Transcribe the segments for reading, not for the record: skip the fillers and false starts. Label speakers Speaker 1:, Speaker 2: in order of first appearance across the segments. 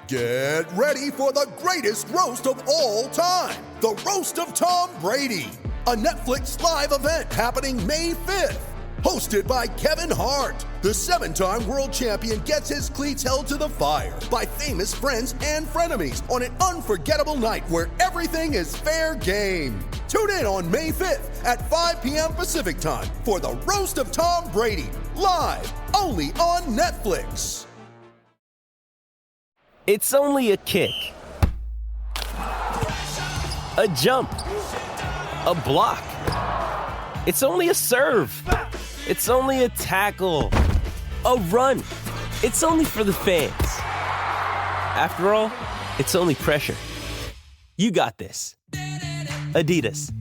Speaker 1: Get ready for the greatest roast of all time, the Roast of Tom Brady, a Netflix live event happening May 5th. Hosted by Kevin Hart, the 7-time world champion gets his cleats held to the fire by famous friends and frenemies on an unforgettable night where everything is fair game. Tune in on May 5th at 5 p.m. Pacific time for the Roast of Tom Brady, live only on Netflix.
Speaker 2: It's only a kick, a jump, a block. It's only a serve. It's only a tackle, a run. It's only for the fans. After all, it's only pressure. You got this. Adidas.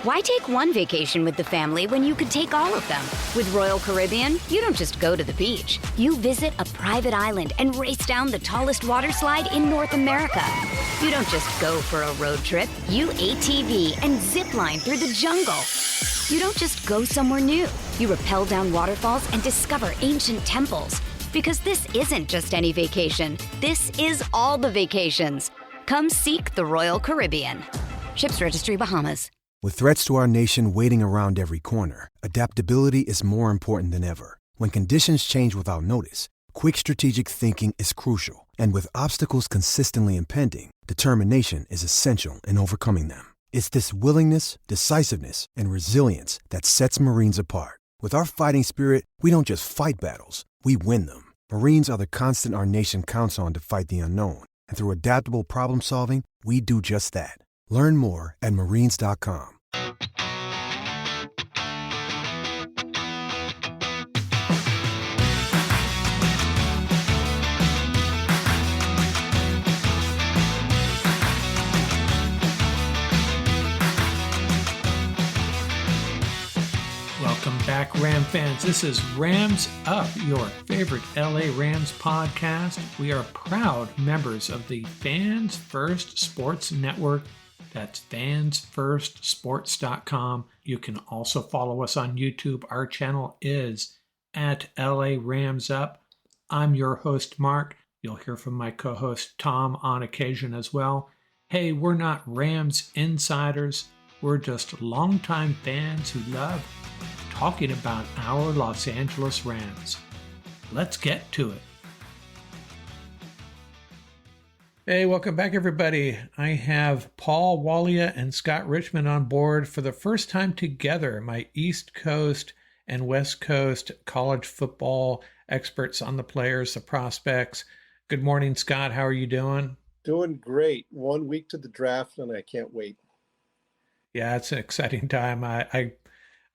Speaker 3: Why take one vacation with the family when you could take all of them? With Royal Caribbean, you don't just go to the beach. You visit a private island and race down the tallest water slide in North America. You don't just go for a road trip. You ATV and zip line through the jungle. You don't just go somewhere new. You rappel down waterfalls and discover ancient temples. Because this isn't just any vacation. This is all the vacations. Come seek the Royal Caribbean. Ships Registry, Bahamas.
Speaker 4: With threats to our nation waiting around every corner, adaptability is more important than ever. When conditions change without notice, quick strategic thinking is crucial. And with obstacles consistently impending, determination is essential in overcoming them. It's this willingness, decisiveness, and resilience that sets Marines apart. With our fighting spirit, we don't just fight battles, we win them. Marines are the constant our nation counts on to fight the unknown. And through adaptable problem solving, we do just that. Learn more at marines.com.
Speaker 5: Welcome back, Ram fans. This is Rams Up, your favorite LA Rams podcast. We are proud members of the Fans First Sports Network. That's fansfirstsports.com. You can also follow us on YouTube. Our channel is at LA Rams Up. I'm your host, Mark. You'll hear from my co-host, Tom, on occasion as well. Hey, we're not Rams insiders. We're just longtime fans who love talking about our Los Angeles Rams. Let's get to it. Hey, welcome back, everybody. I have Paul Walia and Scott Richmond on board for the first time together, my East Coast and West Coast college football experts on the players, the prospects. Good morning, Scott. How are you doing?
Speaker 6: Doing great. 1 week to the draft, and I can't wait.
Speaker 5: Yeah, it's an exciting time. I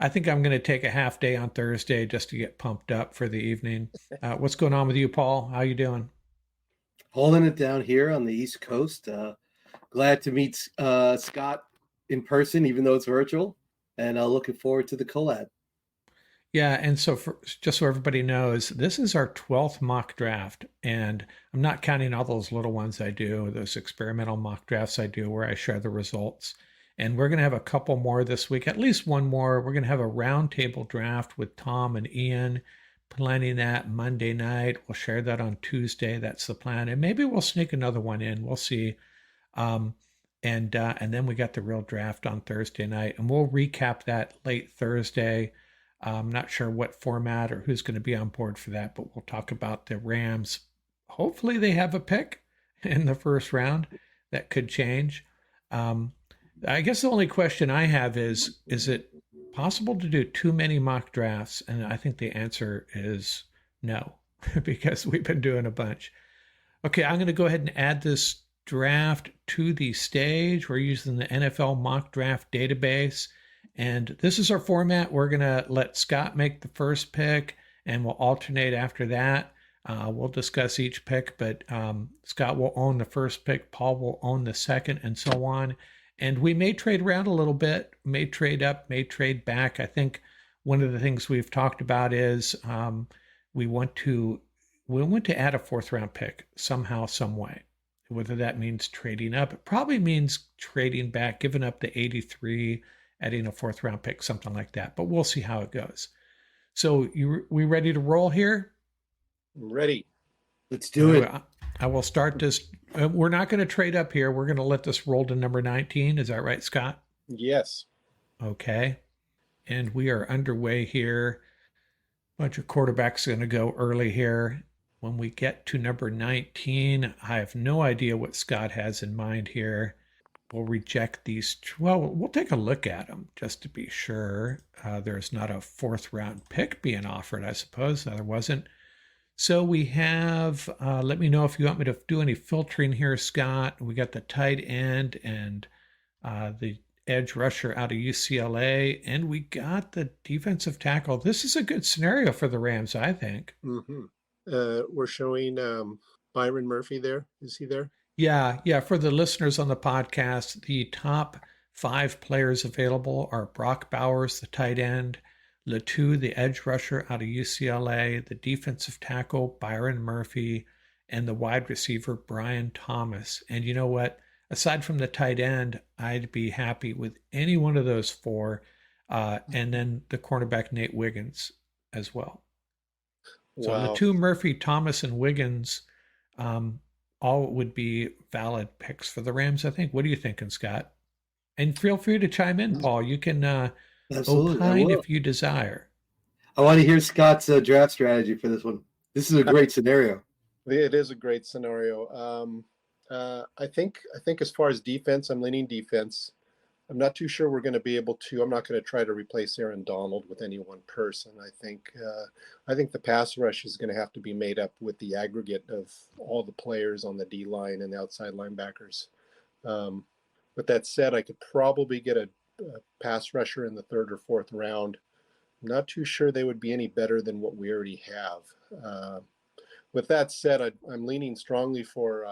Speaker 5: think I'm going to take a half day on Thursday just to get pumped up for the evening. What's going on with you, Paul? How you doing?
Speaker 7: Holding it down here on the East Coast. Glad to meet Scott in person, even though it's virtual, and looking forward to the collab.
Speaker 5: Yeah, and so just so everybody knows, this is our 12th mock draft, and I'm not counting all those little ones I do, those experimental mock drafts I do where I share the results. And we're going to have a couple more this week, at least one more. We're going to have a roundtable draft with Tom and Ian. Planning that Monday night. We'll share that on Tuesday. That's the plan. And maybe we'll sneak another one in. We'll see. And then we got the real draft on Thursday night. And we'll recap that late Thursday. I'm not sure what format or who's going to be on board for that, but we'll talk about the Rams. Hopefully they have a pick in the first round. That could change. I guess the only question I have is it possible to do too many mock drafts? And I think the answer is no, because we've been doing a bunch. Okay, I'm going to go ahead and add this draft to the stage. We're using the NFL mock draft database. And this is our format. We're going to let Scott make the first pick, and we'll alternate after that. We'll discuss each pick, but Scott will own the first pick. Paul will own the second, and so on. And we may trade around a little bit, may trade up, may trade back. I think one of the things we've talked about is we want to add a fourth round pick somehow, some way. Whether that means trading up, it probably means trading back, giving up the 83, adding a fourth round pick, something like that. But we'll see how it goes. So we ready to roll here?
Speaker 6: I'm ready.
Speaker 7: Let's do it.
Speaker 5: I will start this. We're not going to trade up here. We're going to let this roll to number 19. Is that right, Scott?
Speaker 6: Yes.
Speaker 5: Okay. And we are underway here. Bunch of quarterbacks going to go early here. When we get to number 19, I have no idea what Scott has in mind here. We'll reject these. Well, we'll take a look at them just to be sure. There's not a fourth round pick being offered, I suppose. No, there wasn't. So we have, let me know if you want me to do any filtering here, Scott. We got the tight end and the edge rusher out of UCLA, and we got the defensive tackle. This is a good scenario for the Rams, I think.
Speaker 6: Mm-hmm. We're showing Byron Murphy there. Is he there?
Speaker 5: Yeah. For the listeners on the podcast, the top 5 players available are Brock Bowers, the tight end, Latu, the edge rusher out of UCLA, the defensive tackle, Byron Murphy, and the wide receiver, Brian Thomas. And you know what? Aside from the tight end, I'd be happy with any one of those 4. And then the cornerback, Nate Wiggins, as well. So
Speaker 6: Wow.
Speaker 5: Latu, Murphy, Thomas, and Wiggins all would be valid picks for the Rams, I think. What are you thinking, Scott? And feel free to chime in, Paul. You can opine if you desire.
Speaker 7: I want to hear Scott's draft strategy for this one. This is a great scenario.
Speaker 6: It is a great scenario. I think as far as defense, I'm leaning defense. I'm not too sure we're going to be able to. I'm not going to try to replace Aaron Donald with any one person. I think the pass rush is going to have to be made up with the aggregate of all the players on the D line and the outside linebackers. With that said, I could probably get a pass rusher in the 3rd or 4th round. I'm not too sure they would be any better than what we already have. With that said, I'm leaning strongly for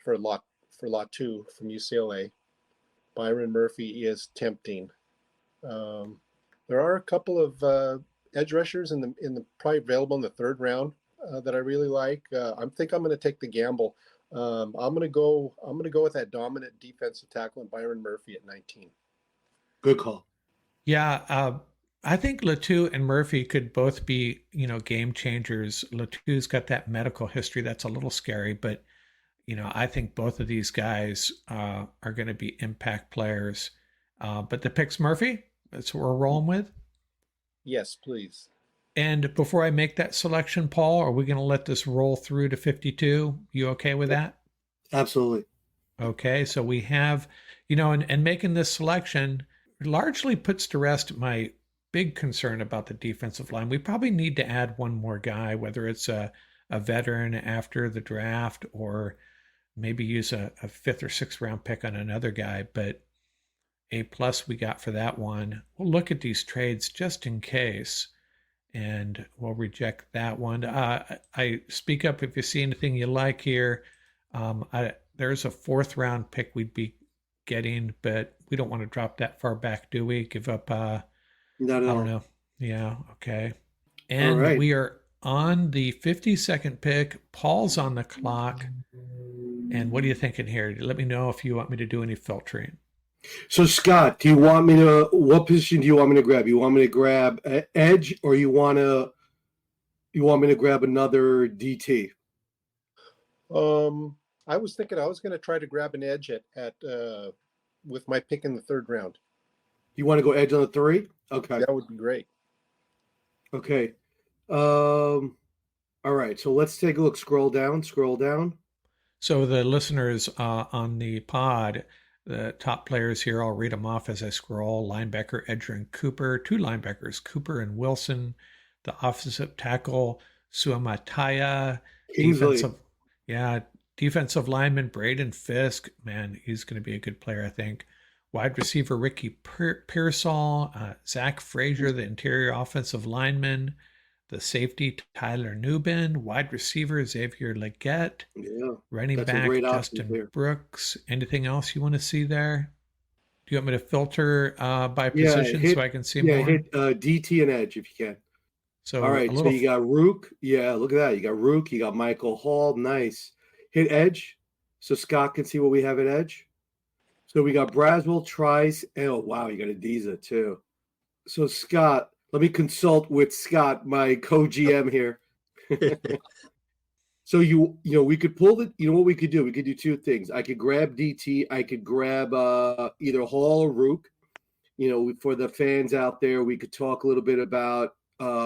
Speaker 6: lot 2 from UCLA. Byron Murphy is tempting. There are a couple of edge rushers in the probably available in the 3rd round that I really like. I think I'm going to take the gamble. I'm going to go with that dominant defensive tackle and Byron Murphy at 19.
Speaker 7: Good call.
Speaker 5: Yeah, I think Latu and Murphy could both be, game changers. Latu's got that medical history that's a little scary, but I think both of these guys are going to be impact players. But the pick's Murphy. That's what we're rolling with.
Speaker 6: Yes, please.
Speaker 5: And before I make that selection, Paul, are we going to let this roll through to 52? You okay with that?
Speaker 7: Absolutely.
Speaker 5: Okay, so we have, and making this selection largely puts to rest my big concern about the defensive line. We probably need to add one more guy, whether it's a veteran after the draft or maybe use a 5th or 6th round pick on another guy, but A+ we got for that one. We'll look at these trades just in case, and we'll reject that one. I speak up if you see anything you like here. There's a 4th round pick we'd be getting, but we don't want to drop that far back, do we? Give up,
Speaker 7: Not at
Speaker 5: I
Speaker 7: all.
Speaker 5: don't know. Yeah, okay. And
Speaker 7: right.
Speaker 5: we are on the 52nd pick. Paul's on the clock. And what are you thinking here? Let me know if you want me to do any filtering.
Speaker 7: So, Scott, what position do you want me to grab? You want me to grab edge, or you want me to grab another DT?
Speaker 6: I was thinking I was going to try to grab an edge at with my pick in the 3rd round.
Speaker 7: You want to go edge on the 3? Okay.
Speaker 6: That would be great.
Speaker 7: Okay. All right. So let's take a look. Scroll down.
Speaker 5: So the listeners on the pod, the top players here, I'll read them off as I scroll. Linebacker, Edger, and Cooper. 2 linebackers, Cooper and Wilson. The offensive tackle, Suamataya. Defensive lineman, Braden Fisk. Man, he's going to be a good player, I think. Wide receiver, Ricky Pearsall. Zach Frazier, the interior offensive lineman. The safety, Tyler Newbin. Wide receiver, Xavier Leggett.
Speaker 7: Yeah.
Speaker 5: Running back, Justin Brooks. Anything else you want to see there? Do you want me to filter by position so I can see more?
Speaker 7: Yeah, hit DT and edge if you can.
Speaker 5: So
Speaker 7: all right, so you got Rook. Yeah, look at that. You got Rook. You got Michael Hall. Nice. Hit edge so Scott can see what we have at edge. So we got Braswell, Trice. Oh, wow, you got Adiza too. So, Scott, Let me consult with Scott, my co-GM here. So we could pull the. You know what we could do? We could do two things. I could grab DT. I could grab either Hall or Rook. For the fans out there, we could talk a little bit about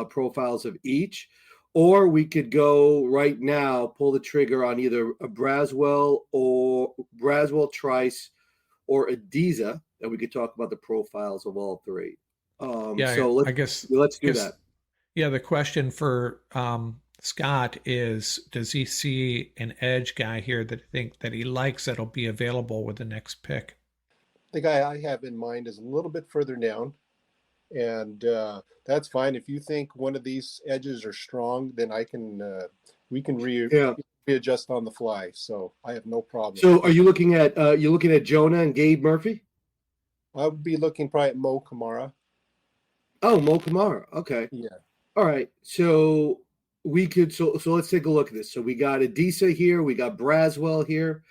Speaker 7: profiles of each, or we could go right now, pull the trigger on either a Braswell, Trice, or Adiza, and we could talk about the profiles of all three.
Speaker 5: I guess
Speaker 7: let's do that.
Speaker 5: Yeah, the question for Scott is, does he see an edge guy here that he likes that'll be available with the next pick?
Speaker 6: The guy I have in mind is a little bit further down, and that's fine. If you think one of these edges are strong, then we can readjust on the fly. So I have no problem.
Speaker 7: So are you looking at Jonah and Gabe Murphy?
Speaker 6: I would be looking probably at Mo Kamara.
Speaker 7: Oh, Mo Kamara. Okay.
Speaker 6: Yeah.
Speaker 7: All right. So we could so let's take a look at this. So we got Adisa here, we got Braswell here,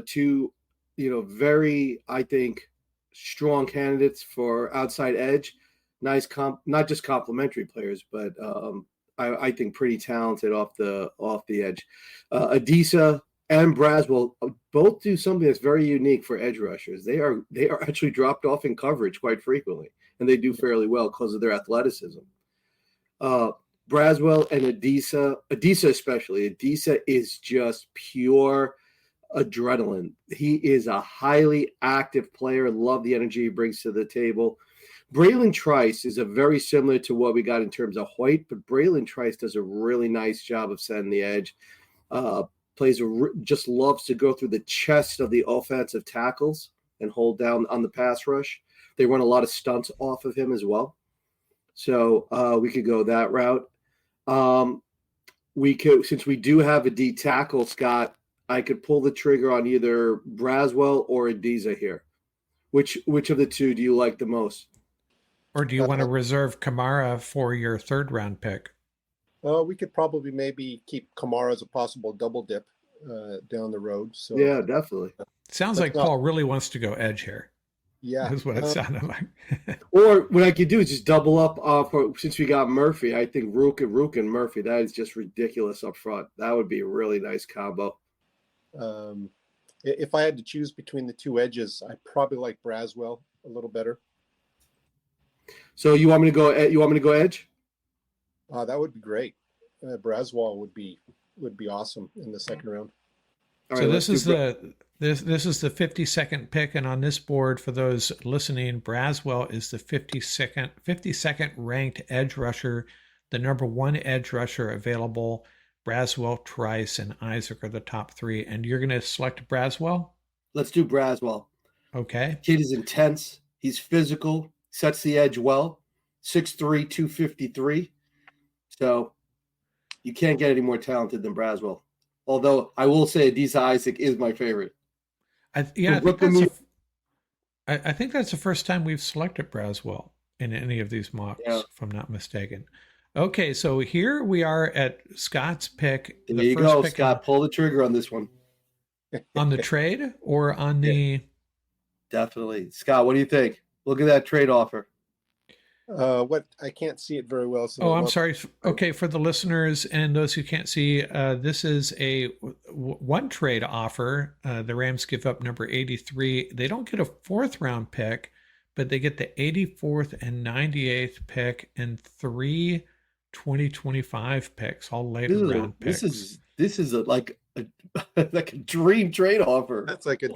Speaker 7: two very, I think, strong candidates for outside edge. Nice not just complementary players, but I think pretty talented off the edge. Adisa and Braswell both do something that's very unique for edge rushers. They are actually dropped off in coverage quite frequently, and they do fairly well because of their athleticism. Braswell and Adisa especially. Adisa is just pure adrenaline. He is a highly active player. Love the energy he brings to the table. Braylon Trice is a very similar to what we got in terms of Hoyt, but Braylon Trice does a really nice job of setting the edge. Just loves to go through the chest of the offensive tackles and hold down on the pass rush. They run a lot of stunts off of him as well. So we could go that route. Since we do have a D tackle, Scott, I could pull the trigger on either Braswell or Adiza here. Which of the two do you like the most?
Speaker 5: Or do you want to reserve Kamara for your third round pick?
Speaker 6: We could probably maybe keep Kamara as a possible double dip down the road. So
Speaker 7: yeah, definitely.
Speaker 5: Sounds like Paul really wants to go edge here.
Speaker 6: Yeah,
Speaker 5: that's what it sounded like.
Speaker 7: Or what I could do is just double up since we got Murphy. I think Rook and Murphy. That is just ridiculous up front. That would be a really nice combo.
Speaker 6: If I had to choose between the two edges, I probably like Braswell a little better.
Speaker 7: So you want me to go? Edge?
Speaker 6: That would be great. Braswell would be awesome in the second round.
Speaker 5: All right, so this is the 52nd pick, and on this board for those listening, Braswell is the 52nd ranked edge rusher, the number one edge rusher available. Braswell, Trice, and Isaac are the top three, and you're going to select Braswell?
Speaker 7: Let's do Braswell.
Speaker 5: Okay.
Speaker 7: Kid is intense. He's physical. Sets the edge well. 6'3", 253. So you can't get any more talented than Braswell. Although I will say Adisa Isaac is my favorite.
Speaker 5: I think that's the first time we've selected Braswell in any of these mocks, if I'm not mistaken. Okay, so here we are at Scott's pick.
Speaker 7: There you go, Scott. Pull the trigger on this one.
Speaker 5: On the trade or on the...
Speaker 7: Definitely. Scott, what do you think? Look at that trade offer.
Speaker 6: What? I can't see it very well. So
Speaker 5: I'm sorry. Okay, for the listeners and those who can't see, this is a one trade offer. The Rams give up number 83. They don't get a fourth round pick, but they get the 84th and 98th pick and three 2025 picks, all later round picks.
Speaker 7: This is like a dream trade offer.
Speaker 6: That's like a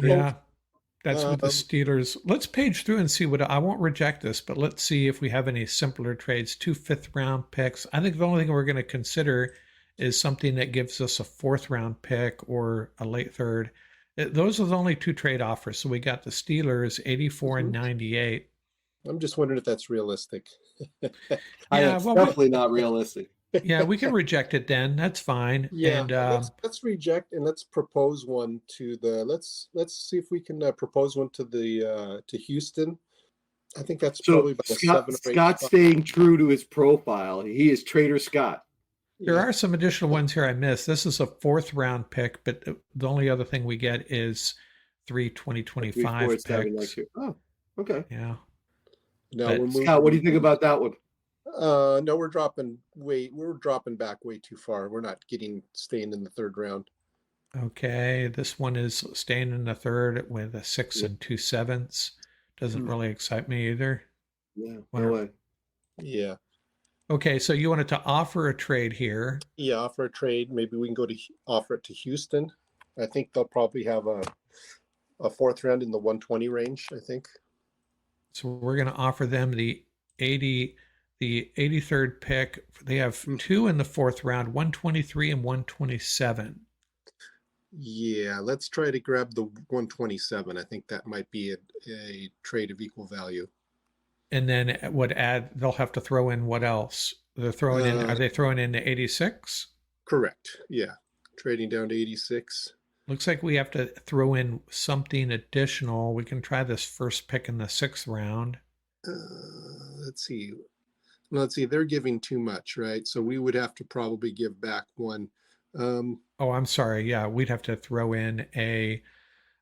Speaker 5: That's with the Steelers. Let's page through and see I won't reject this, but let's see if we have any simpler trades. 2 fifth-round picks. I think the only thing we're going to consider is something that gives us a fourth-round pick or a late third. Those are the only two trade offers. So we got the Steelers, 84 and 98.
Speaker 6: I'm just wondering if that's realistic.
Speaker 7: Definitely not realistic.
Speaker 5: Yeah, we can reject it then. That's fine.
Speaker 6: Yeah,
Speaker 5: and,
Speaker 6: let's reject and let's propose one to the. Let's see if we can propose one to the to Houston. I think that's probably about
Speaker 7: Scott staying true to his profile. He is Trader Scott.
Speaker 5: There are some additional ones here I missed. This is a fourth round pick, but the only other thing we get is 3 2025 picks.
Speaker 7: Oh, okay.
Speaker 5: Yeah.
Speaker 6: Now
Speaker 7: Scott, what do you think about that one?
Speaker 6: No, we're dropping back way too far. We're not staying in the third round.
Speaker 5: Okay, this one is staying in the third with a 6
Speaker 7: Yeah.
Speaker 5: and 2/7. Doesn't really excite me either.
Speaker 7: Yeah, no
Speaker 5: Wanna-
Speaker 7: way.
Speaker 6: Yeah.
Speaker 5: Okay, so you wanted to offer a trade here.
Speaker 6: Yeah, offer a trade. Maybe we can offer it to Houston. I think they'll probably have a fourth round in the 120 range, I think.
Speaker 5: So we're going to offer them the 83rd pick. They have two in the fourth round, 123 and 127.
Speaker 6: Yeah, let's try to grab the 127. I think that might be a trade of equal value.
Speaker 5: And then it would add, they'll have to throw in what else? They're throwing in, are they throwing in the 86?
Speaker 6: Correct. Yeah. Trading down to 86.
Speaker 5: Looks like we have to throw in something additional. We can try this first pick in the sixth round.
Speaker 6: Let's see. They're giving too much, right? So we would have to probably give back one.
Speaker 5: Oh, I'm sorry. Yeah, we'd have to throw in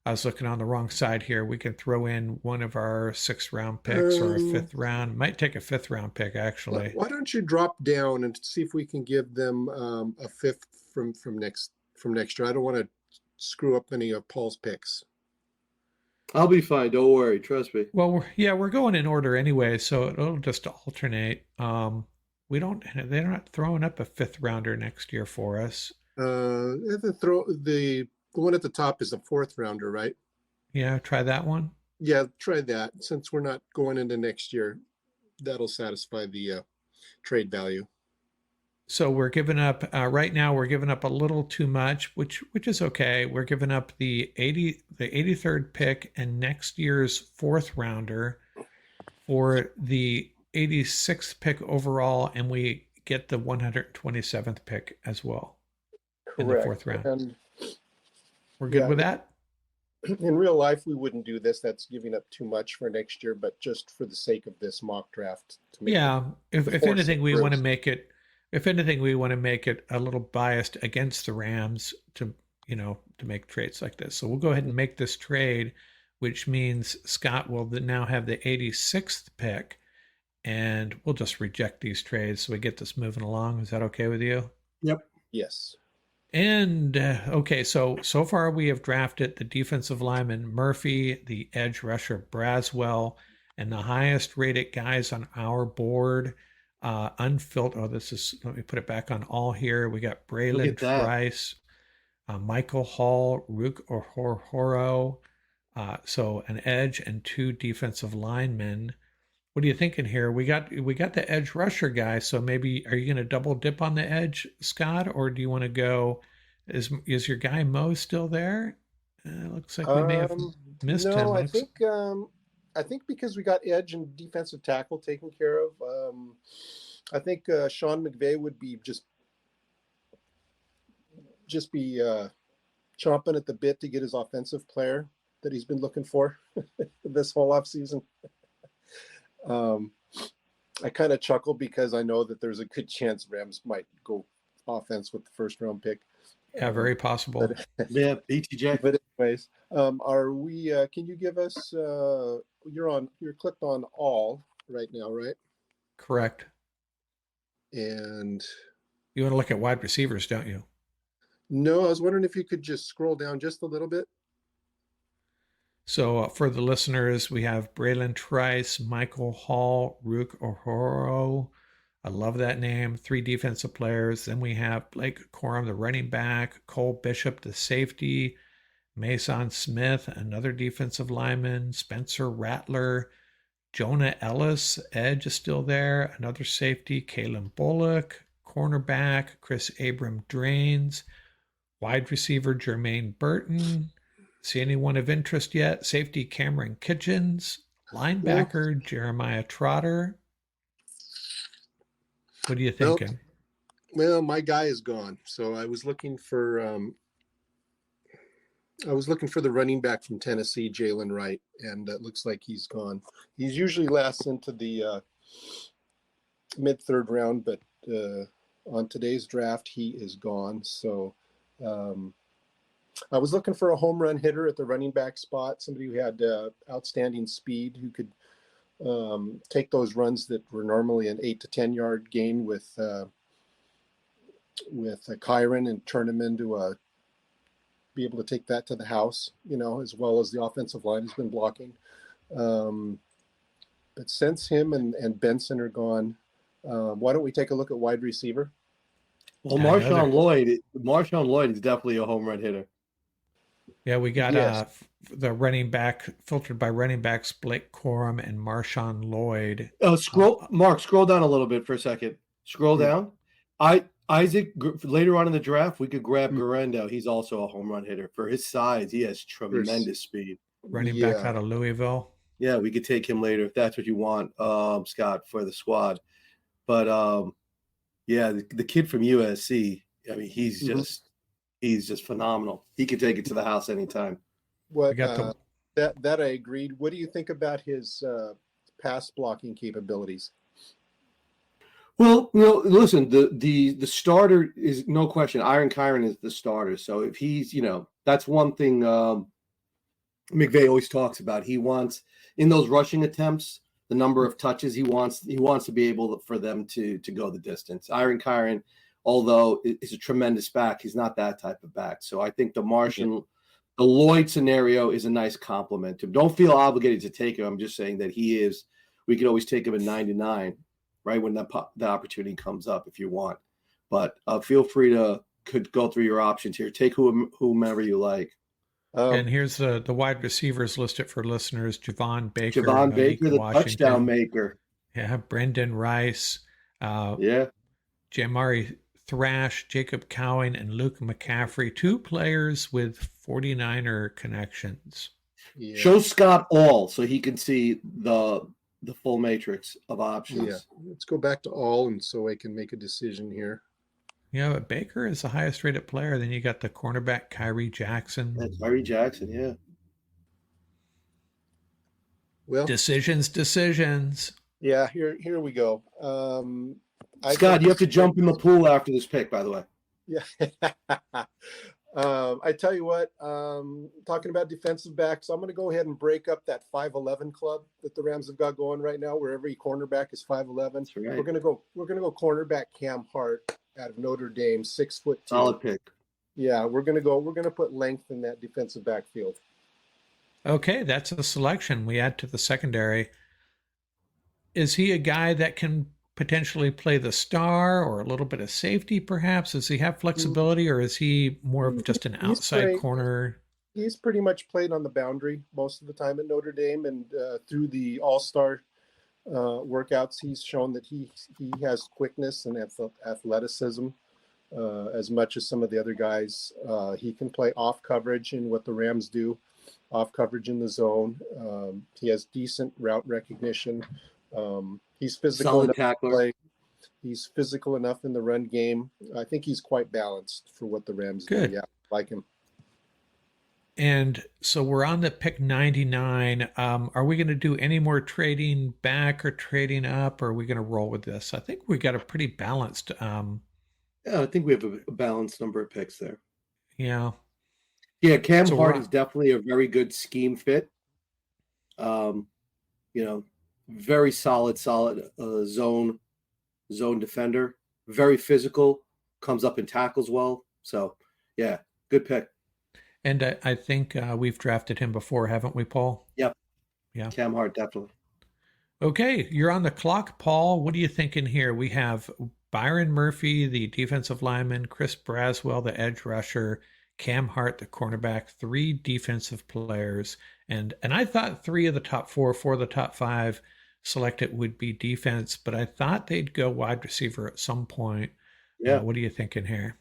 Speaker 5: I was looking on the wrong side here. We can throw in one of our sixth round picks or a fifth round. Might take a fifth round pick, actually.
Speaker 6: Why don't you drop down and see if we can give them a fifth from next year? I don't want to screw up any of Paul's picks.
Speaker 7: I'll be fine. Don't worry. Trust me.
Speaker 5: Well, we're going in order anyway, so it'll just alternate. They're not throwing up a fifth rounder next year for us.
Speaker 6: The one at the top is a fourth rounder, right?
Speaker 5: Yeah, try that one.
Speaker 6: Yeah, try that. Since we're not going into next year, that'll satisfy the trade value.
Speaker 5: So we're giving up right now. We're giving up a little too much, which is okay. We're giving up the 83rd pick and next year's fourth rounder for the 86th pick overall, and we get the 127th pick as well.
Speaker 6: Correct.
Speaker 5: In the fourth round.
Speaker 6: And
Speaker 5: we're good with that.
Speaker 6: In real life, we wouldn't do this. That's giving up too much for next year, but just for the sake of this mock draft.
Speaker 5: If anything, we want to make it. If anything, we want to make it a little biased against the Rams to make trades like this. So we'll go ahead and make this trade, which means Scott will now have the 86th pick, and we'll just reject these trades so we get this moving along. Is that okay with you?
Speaker 7: Yep.
Speaker 6: Yes.
Speaker 5: And okay, so far we have drafted the defensive lineman Murphy, the edge rusher Braswell, and the highest rated guys on our board. Unfiltered. Let me put it back on all here. We got Braylon Trice, Michael Hall, Rook Horo. So an edge and two defensive linemen. What are you thinking here? We got the edge rusher guy. So maybe are you going to double dip on the edge, Scott, or do you want to go? Is your guy Mo still there? Looks like we may have missed him.
Speaker 6: No, I think because we got edge and defensive tackle taken care of, I think Sean McVay would be just be chomping at the bit to get his offensive player that he's been looking for this whole offseason. I kind of chuckle because I know that there's a good chance Rams might go offense with the first round pick.
Speaker 5: Yeah, very possible.
Speaker 7: Yeah, BTJ.
Speaker 6: But anyways, are we? Can you give us? You're clicked on all right now, right?
Speaker 5: Correct.
Speaker 6: And
Speaker 5: you want to look at wide receivers, don't you?
Speaker 6: No, I was wondering if you could just scroll down just a little bit.
Speaker 5: So for the listeners, we have Braylon Trice, Michael Hall, Rook Horo. I love that name. 3 defensive players. Then we have Blake Corum, the running back, Cole Bishop, the safety, Mason Smith, another defensive lineman, Spencer Rattler, Jonah Ellis, edge is still there, another safety, Kalen Bullock, cornerback, Chris Abram Drains, wide receiver, Jermaine Burton. See anyone of interest yet? Safety, Cameron Kitchens, linebacker, Jeremiah Trotter. What are you thinking?
Speaker 6: Well, my guy is gone. So I was looking for the running back from Tennessee, Jalen Wright, and it looks like he's gone. He's usually last into the mid-third round, but on today's draft, he is gone. So I was looking for a home run hitter at the running back spot, somebody who had outstanding speed, who could take those runs that were normally an 8 to 10 yard gain with Kyron and turn them into be able to take that to the house, as well as the offensive line has been blocking. But since him and Benson are gone, why don't we take a look at wide receiver?
Speaker 7: Well, Marshawn Lloyd is definitely a home run hitter.
Speaker 5: Yeah, we got the running back filtered by running backs Blake Corum and Marshawn Lloyd.
Speaker 7: Scroll down a little bit for a second. Scroll down. Isaac, later on in the draft, we could grab Garendo. He's also a home run hitter. For his size, he has tremendous speed.
Speaker 5: Running back out of Louisville.
Speaker 7: Yeah, we could take him later if that's what you want, Scott, for the squad. But the kid from USC, I mean, he's just phenomenal. He could take it to the house anytime.
Speaker 6: That I agreed. What do you think about his pass blocking capabilities?
Speaker 7: Well, listen, the starter is no question. Iron Kyron is the starter. So if he's, that's one thing McVay always talks about. He wants, in those rushing attempts, the number of touches he wants to be able for them to go the distance. Iron Kyron, although is a tremendous back, he's not that type of back. So I think the Lloyd scenario is a nice compliment to him. Don't feel obligated to take him. I'm just saying that we could always take him at 99, right, when the opportunity comes up if you want. But feel free to go through your options here. Take whomever you like.
Speaker 5: And here's the wide receivers listed for listeners: Javon Baker,
Speaker 7: the
Speaker 5: Washington.
Speaker 7: Touchdown maker.
Speaker 5: Yeah, Brendan Rice. Jamari Thrash, Jacob Cowan, and Luke McCaffrey, 2 players with 49er connections.
Speaker 7: Yeah. Show Scott all so he can see the full matrix of options.
Speaker 6: Yeah, let's go back to all, and so I can make a decision here.
Speaker 5: Yeah, but Baker is the highest rated player. Then you got the cornerback Kyrie Jackson.
Speaker 7: That's Kyrie Jackson, yeah.
Speaker 6: Well,
Speaker 5: decisions.
Speaker 6: Yeah, here we go.
Speaker 7: Scott, you have to jump in the pool after this pick, by the way.
Speaker 6: Yeah. I tell you what, talking about defensive backs, I'm going to go ahead and break up that 5'11" club that the Rams have got going right now, where every cornerback is 5'11". Right. We're going to go cornerback Cam Hart out of Notre Dame, 6'2".
Speaker 7: Solid pick.
Speaker 6: Yeah, we're going to put length in that defensive backfield.
Speaker 5: Okay, that's a selection we add to the secondary. Is he a guy that can potentially play the star or a little bit of safety, perhaps? Does he have flexibility, or is he more of just an outside corner?
Speaker 6: He's pretty much played on the boundary most of the time at Notre Dame, and through the all-star workouts, he's shown that he has quickness and athleticism as much as some of the other guys. He can play off coverage in what the Rams do, off coverage in the zone. He has decent route recognition. He's physical
Speaker 7: Solid
Speaker 6: enough
Speaker 7: tackler.
Speaker 6: to play. He's physical enough in the run game. I think he's quite balanced for what the Rams do. Yeah, I like him.
Speaker 5: And so we're on the pick 99. Are we going to do any more trading back or trading up, or are we going to roll with this? I think we got a pretty balanced.
Speaker 7: Yeah, I think we have a balanced number of picks there.
Speaker 5: Yeah.
Speaker 7: Yeah, Cam Hart is definitely a very good scheme fit. Very solid zone defender. Very physical, comes up and tackles well. So, yeah, good pick.
Speaker 5: And I think we've drafted him before, haven't we, Paul?
Speaker 7: Yep.
Speaker 5: Yeah.
Speaker 7: Cam Hart, definitely.
Speaker 5: Okay, you're on the clock, Paul. What are you thinking here? We have Byron Murphy, the defensive lineman, Chris Braswell, the edge rusher, Cam Hart, the cornerback, 3 defensive players. And I thought 3 of the top 4 of the top 5 selected would be defense, but I thought they'd go wide receiver at some point.
Speaker 7: Yeah.
Speaker 5: What are you thinking here?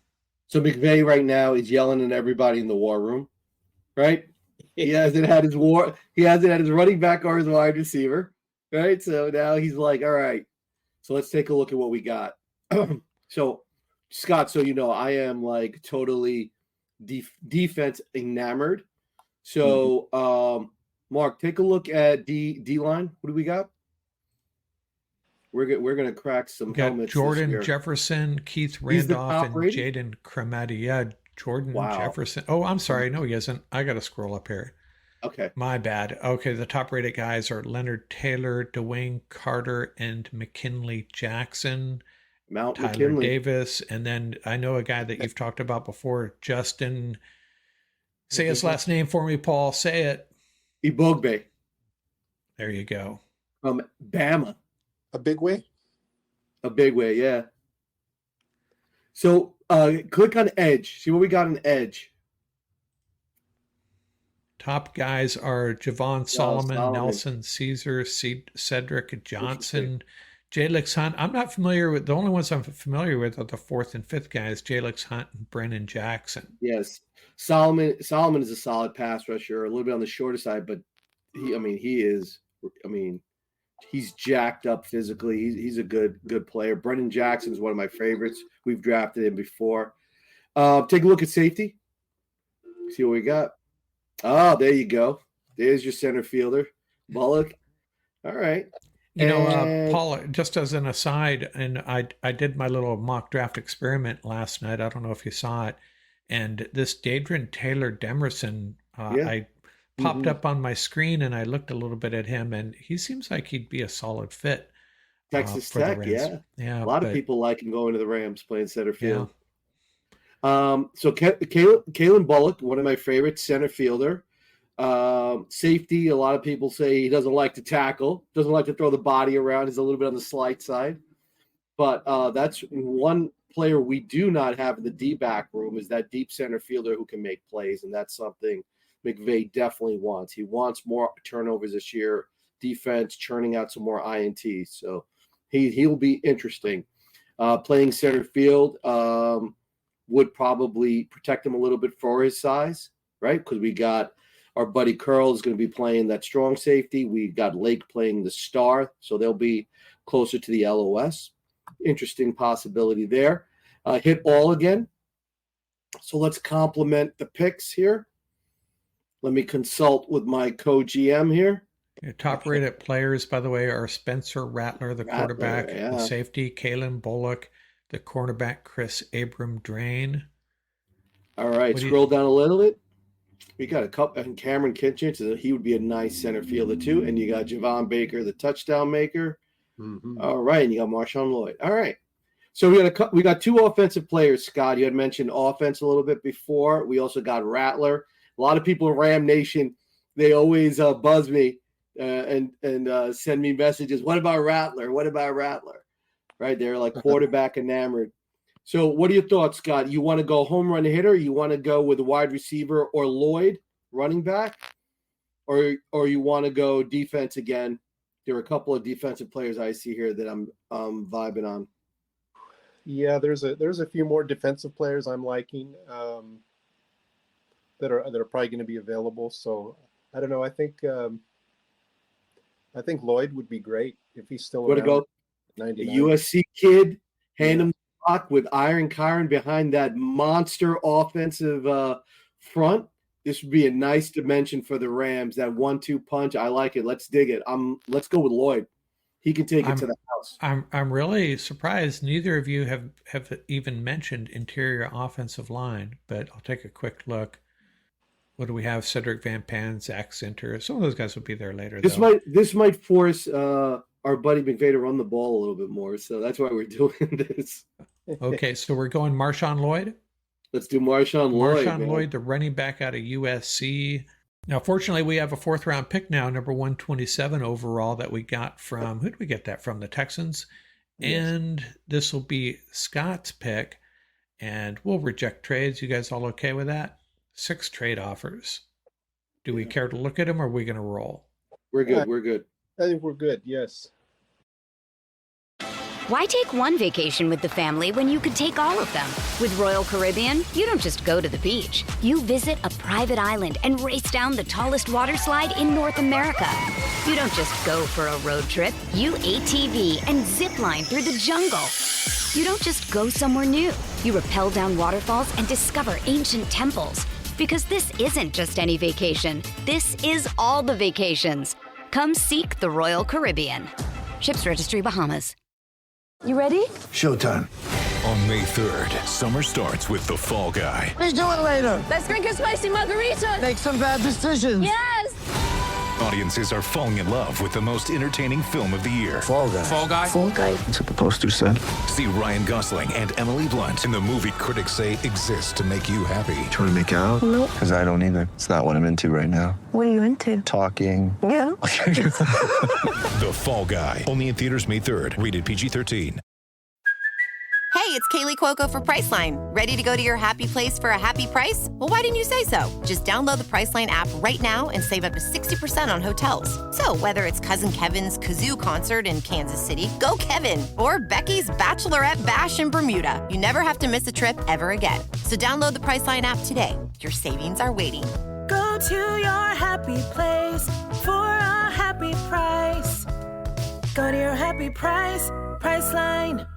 Speaker 7: So McVay right now is yelling at everybody in the war room, right? He hasn't had his running back or his wide receiver, right? So now he's like, all right, so let's take a look at what we got. So Scott, I am like totally defense enamored. So Mark, take a look at D line. What do we got? We're gonna crack some helmets.
Speaker 5: Jordan Jefferson, Keith Randolph, and Jaden Cremati. Yeah, Jordan Jefferson. Oh, I'm sorry. No, he isn't. I got to scroll up here.
Speaker 7: Okay.
Speaker 5: My bad. Okay, the top-rated guys are Leonard Taylor, Dwayne Carter, and McKinley Jackson.
Speaker 7: Mount
Speaker 5: Tyler
Speaker 7: McKinley.
Speaker 5: Davis, and then I know a guy that you've talked about before, Justin. Say his last name for me, Paul. Say it.
Speaker 7: Ibogbe.
Speaker 5: There you go.
Speaker 7: From Bama.
Speaker 6: A big way.
Speaker 7: A big way, yeah. So click on Edge. See what we got on Edge.
Speaker 5: Top guys are Javon Solomon, Nelson Caesar, Cedric Johnson, Jalix Hunt. I'm not familiar with, the only ones I'm familiar with are the 4th and 5th guys, Jalix Hunt and Brennan Jackson.
Speaker 7: Yes. Solomon is a solid pass rusher, a little bit on the shorter side, but he's jacked up physically. He's a good player. Brennan Jackson's one of my favorites. We've drafted him before. Take a look at safety. See what we got. Oh, there you go. There's your center fielder, Bullock. All right.
Speaker 5: You know, Paul, just as an aside, and I did my little mock draft experiment last night. I don't know if you saw it. And this Dadron Taylor Demerson, I popped up on my screen and I looked a little bit at him, and he seems like he'd be a solid fit.
Speaker 7: Texas Tech, yeah. A lot of people like him going to the Rams, playing center field. Yeah. So Kalen Bullock, one of my favorites, center fielder. Safety, a lot of people say he doesn't like to tackle, doesn't like to throw the body around. He's a little bit on the slight side. But that's one player we do not have in the D-back room, is that deep center fielder who can make plays, and that's something McVay definitely wants. He wants more turnovers this year, defense churning out some more INTs. So he'll be interesting. Playing center field would probably protect him a little bit for his size, right? Because we got our buddy Curl is going to be playing that strong safety. We got Lake playing the star, so they'll be closer to the LOS. Interesting possibility there. Hit all again. So let's complement the picks here. Let me consult with my co-GM here.
Speaker 5: Your top-rated players, by the way, are Spencer Rattler, the quarterback, the safety, Kalen Bullock, the cornerback, Chris Abram-Drain.
Speaker 7: All right, scroll down a little bit. We got a couple, and Cameron Kitchens, he would be a nice center fielder too. And you got Javon Baker, the touchdown maker. Mm-hmm. All right, and you got Marshawn Lloyd. All right, so we got 2 offensive players. Scott, you had mentioned offense a little bit before. We also got Rattler. A lot of people in Ram Nation, they always buzz me and send me messages. What about Rattler? What about Rattler? Right, they're like quarterback enamored. So what are your thoughts, Scott? You want to go home run hitter? You want to go with a wide receiver or Lloyd, running back? Or you want to go defense again? There are a couple of defensive players I see here that I'm vibing on.
Speaker 6: Yeah, there's a few more defensive players I'm liking that are probably going to be available. So I don't know. I think Lloyd would be great if he's still around.
Speaker 7: Go 99. USC kid, hand him the rock with Iron Kyron behind that monster offensive front. This would be a nice dimension for the Rams. That 1-2 punch, I like it. Let's dig it. Let's go with Lloyd. He can take it to the house.
Speaker 5: I'm really surprised neither of you have even mentioned interior offensive line, but I'll take a quick look. What do we have? Cedric Van Pan, Zach Sinter. Some of those guys will be there later.
Speaker 7: This might force our buddy McVay to run the ball a little bit more. So that's why we're doing this.
Speaker 5: Okay, so we're going Marshawn Lloyd.
Speaker 7: Let's do Marshawn Lloyd.
Speaker 5: Marshawn Lloyd, the running back out of USC. Now, fortunately, we have a 4th-round pick now, number 127 overall, that we got from, who did we get that from? The Texans. Yes. And this will be Scott's pick, and we'll reject trades. You guys all okay with that? 6 trade offers. Do we care to look at them, or are we going to roll?
Speaker 7: We're good. We're good.
Speaker 6: I think we're good, yes.
Speaker 3: Why take one vacation with the family when you could take all of them? With Royal Caribbean, you don't just go to the beach. You visit a private island and race down the tallest water slide in North America. You don't just go for a road trip. You ATV and zip line through the jungle. You don't just go somewhere new. You rappel down waterfalls and discover ancient temples. Because this isn't just any vacation. This is all the vacations. Come seek the Royal Caribbean. Ships Registry, Bahamas.
Speaker 8: You ready?
Speaker 9: Showtime. On May 3rd, summer starts with The Fall Guy.
Speaker 8: Let's do it later.
Speaker 10: Let's drink a spicy margarita.
Speaker 8: Make some bad decisions.
Speaker 10: Yes.
Speaker 9: Audiences are falling in love with the most entertaining film of the year.
Speaker 8: Fall guy.
Speaker 10: Fall guy?
Speaker 8: Fall guy. That's what the poster said.
Speaker 9: See Ryan Gosling and Emily Blunt in the movie critics say exists to make you happy.
Speaker 8: Trying to make it out?
Speaker 11: Nope.
Speaker 8: Because I don't either. It's not what I'm into right now.
Speaker 11: What are you into?
Speaker 8: Talking.
Speaker 11: Yeah.
Speaker 9: The Fall Guy. Only in theaters May 3rd. Rated PG-13.
Speaker 12: Hey, it's Kaylee Cuoco for Priceline. Ready to go to your happy place for a happy price? Well, why didn't you say so? Just download the Priceline app right now and save up to 60% on hotels. So whether it's Cousin Kevin's Kazoo Concert in Kansas City, go Kevin, or Becky's Bachelorette Bash in Bermuda, you never have to miss a trip ever again. So download the Priceline app today. Your savings are waiting.
Speaker 13: Go to your happy place for a happy price. Go to your happy price, Priceline.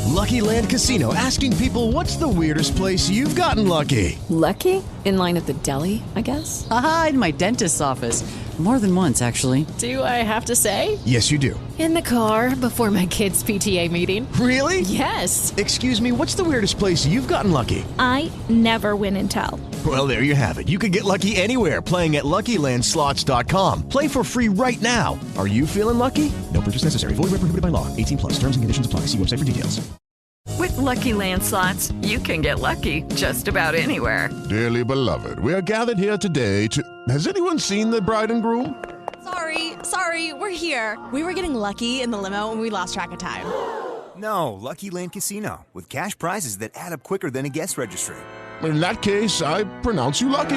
Speaker 14: Lucky Land Casino, asking people, what's the weirdest place you've gotten lucky?
Speaker 15: Lucky? In line at the deli, I guess?
Speaker 16: Aha, in my dentist's office. More than once, actually.
Speaker 15: Do I have to say?
Speaker 14: Yes, you do.
Speaker 15: In the car before my kids' PTA meeting.
Speaker 14: Really?
Speaker 15: Yes.
Speaker 14: Excuse me, what's the weirdest place you've gotten lucky?
Speaker 17: I never win and tell.
Speaker 14: Well, there you have it. You can get lucky anywhere, playing at LuckyLandSlots.com. Play for free right now. Are you feeling lucky? No purchase necessary. Void where prohibited by law. 18 plus. Terms and conditions apply. See website for details.
Speaker 18: With Lucky Land Slots, you can get lucky just about anywhere.
Speaker 19: Dearly beloved, we are gathered here today to... Has anyone seen the bride and groom?
Speaker 20: Sorry, we're here. We were getting lucky in the limo and we lost track of time.
Speaker 21: No, Lucky Land Casino, with cash prizes that add up quicker than a guest registry.
Speaker 19: In that case, I pronounce you lucky.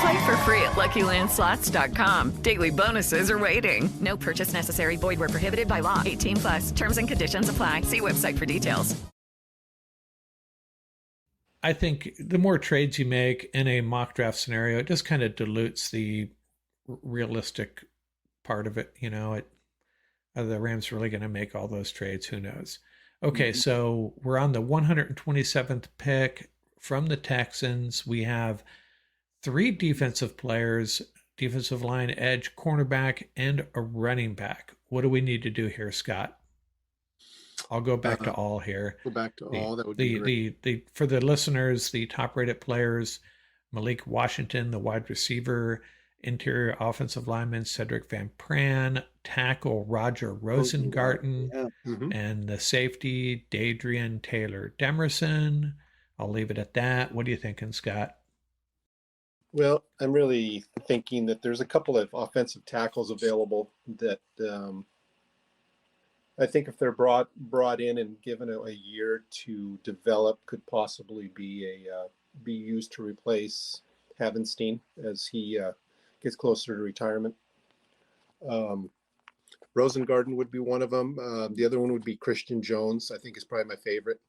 Speaker 18: Play for free at LuckyLandSlots.com. Daily bonuses are waiting. No purchase necessary. Void where prohibited by law. 18 plus. Terms and conditions apply. See website for details.
Speaker 5: I think the more trades you make in a mock draft scenario, it just kind of dilutes the realistic part of it. You know, are the Rams really going to make all those trades? Who knows? Okay, so we're on the 127th pick from the Texans. We have 3 defensive players, defensive line, edge, cornerback, and a running back. What do we need to do here, Scott? I'll go back to all here.
Speaker 6: Go back to all. That would be great.
Speaker 5: For the listeners, the top-rated players: Malik Washington, the wide receiver; interior offensive lineman Cedric Van Pran; tackle Roger Rosengarten; and the safety Dadrian Taylor Demerson. I'll leave it at that. What are you thinking, Scott?
Speaker 6: Well, I'm really thinking that there's a couple of offensive tackles available that I think if they're brought in and given a year to develop, could possibly be used to replace Havenstein as he gets closer to retirement. Rosengarten would be one of them. The other one would be Christian Jones. I think is probably my favorite.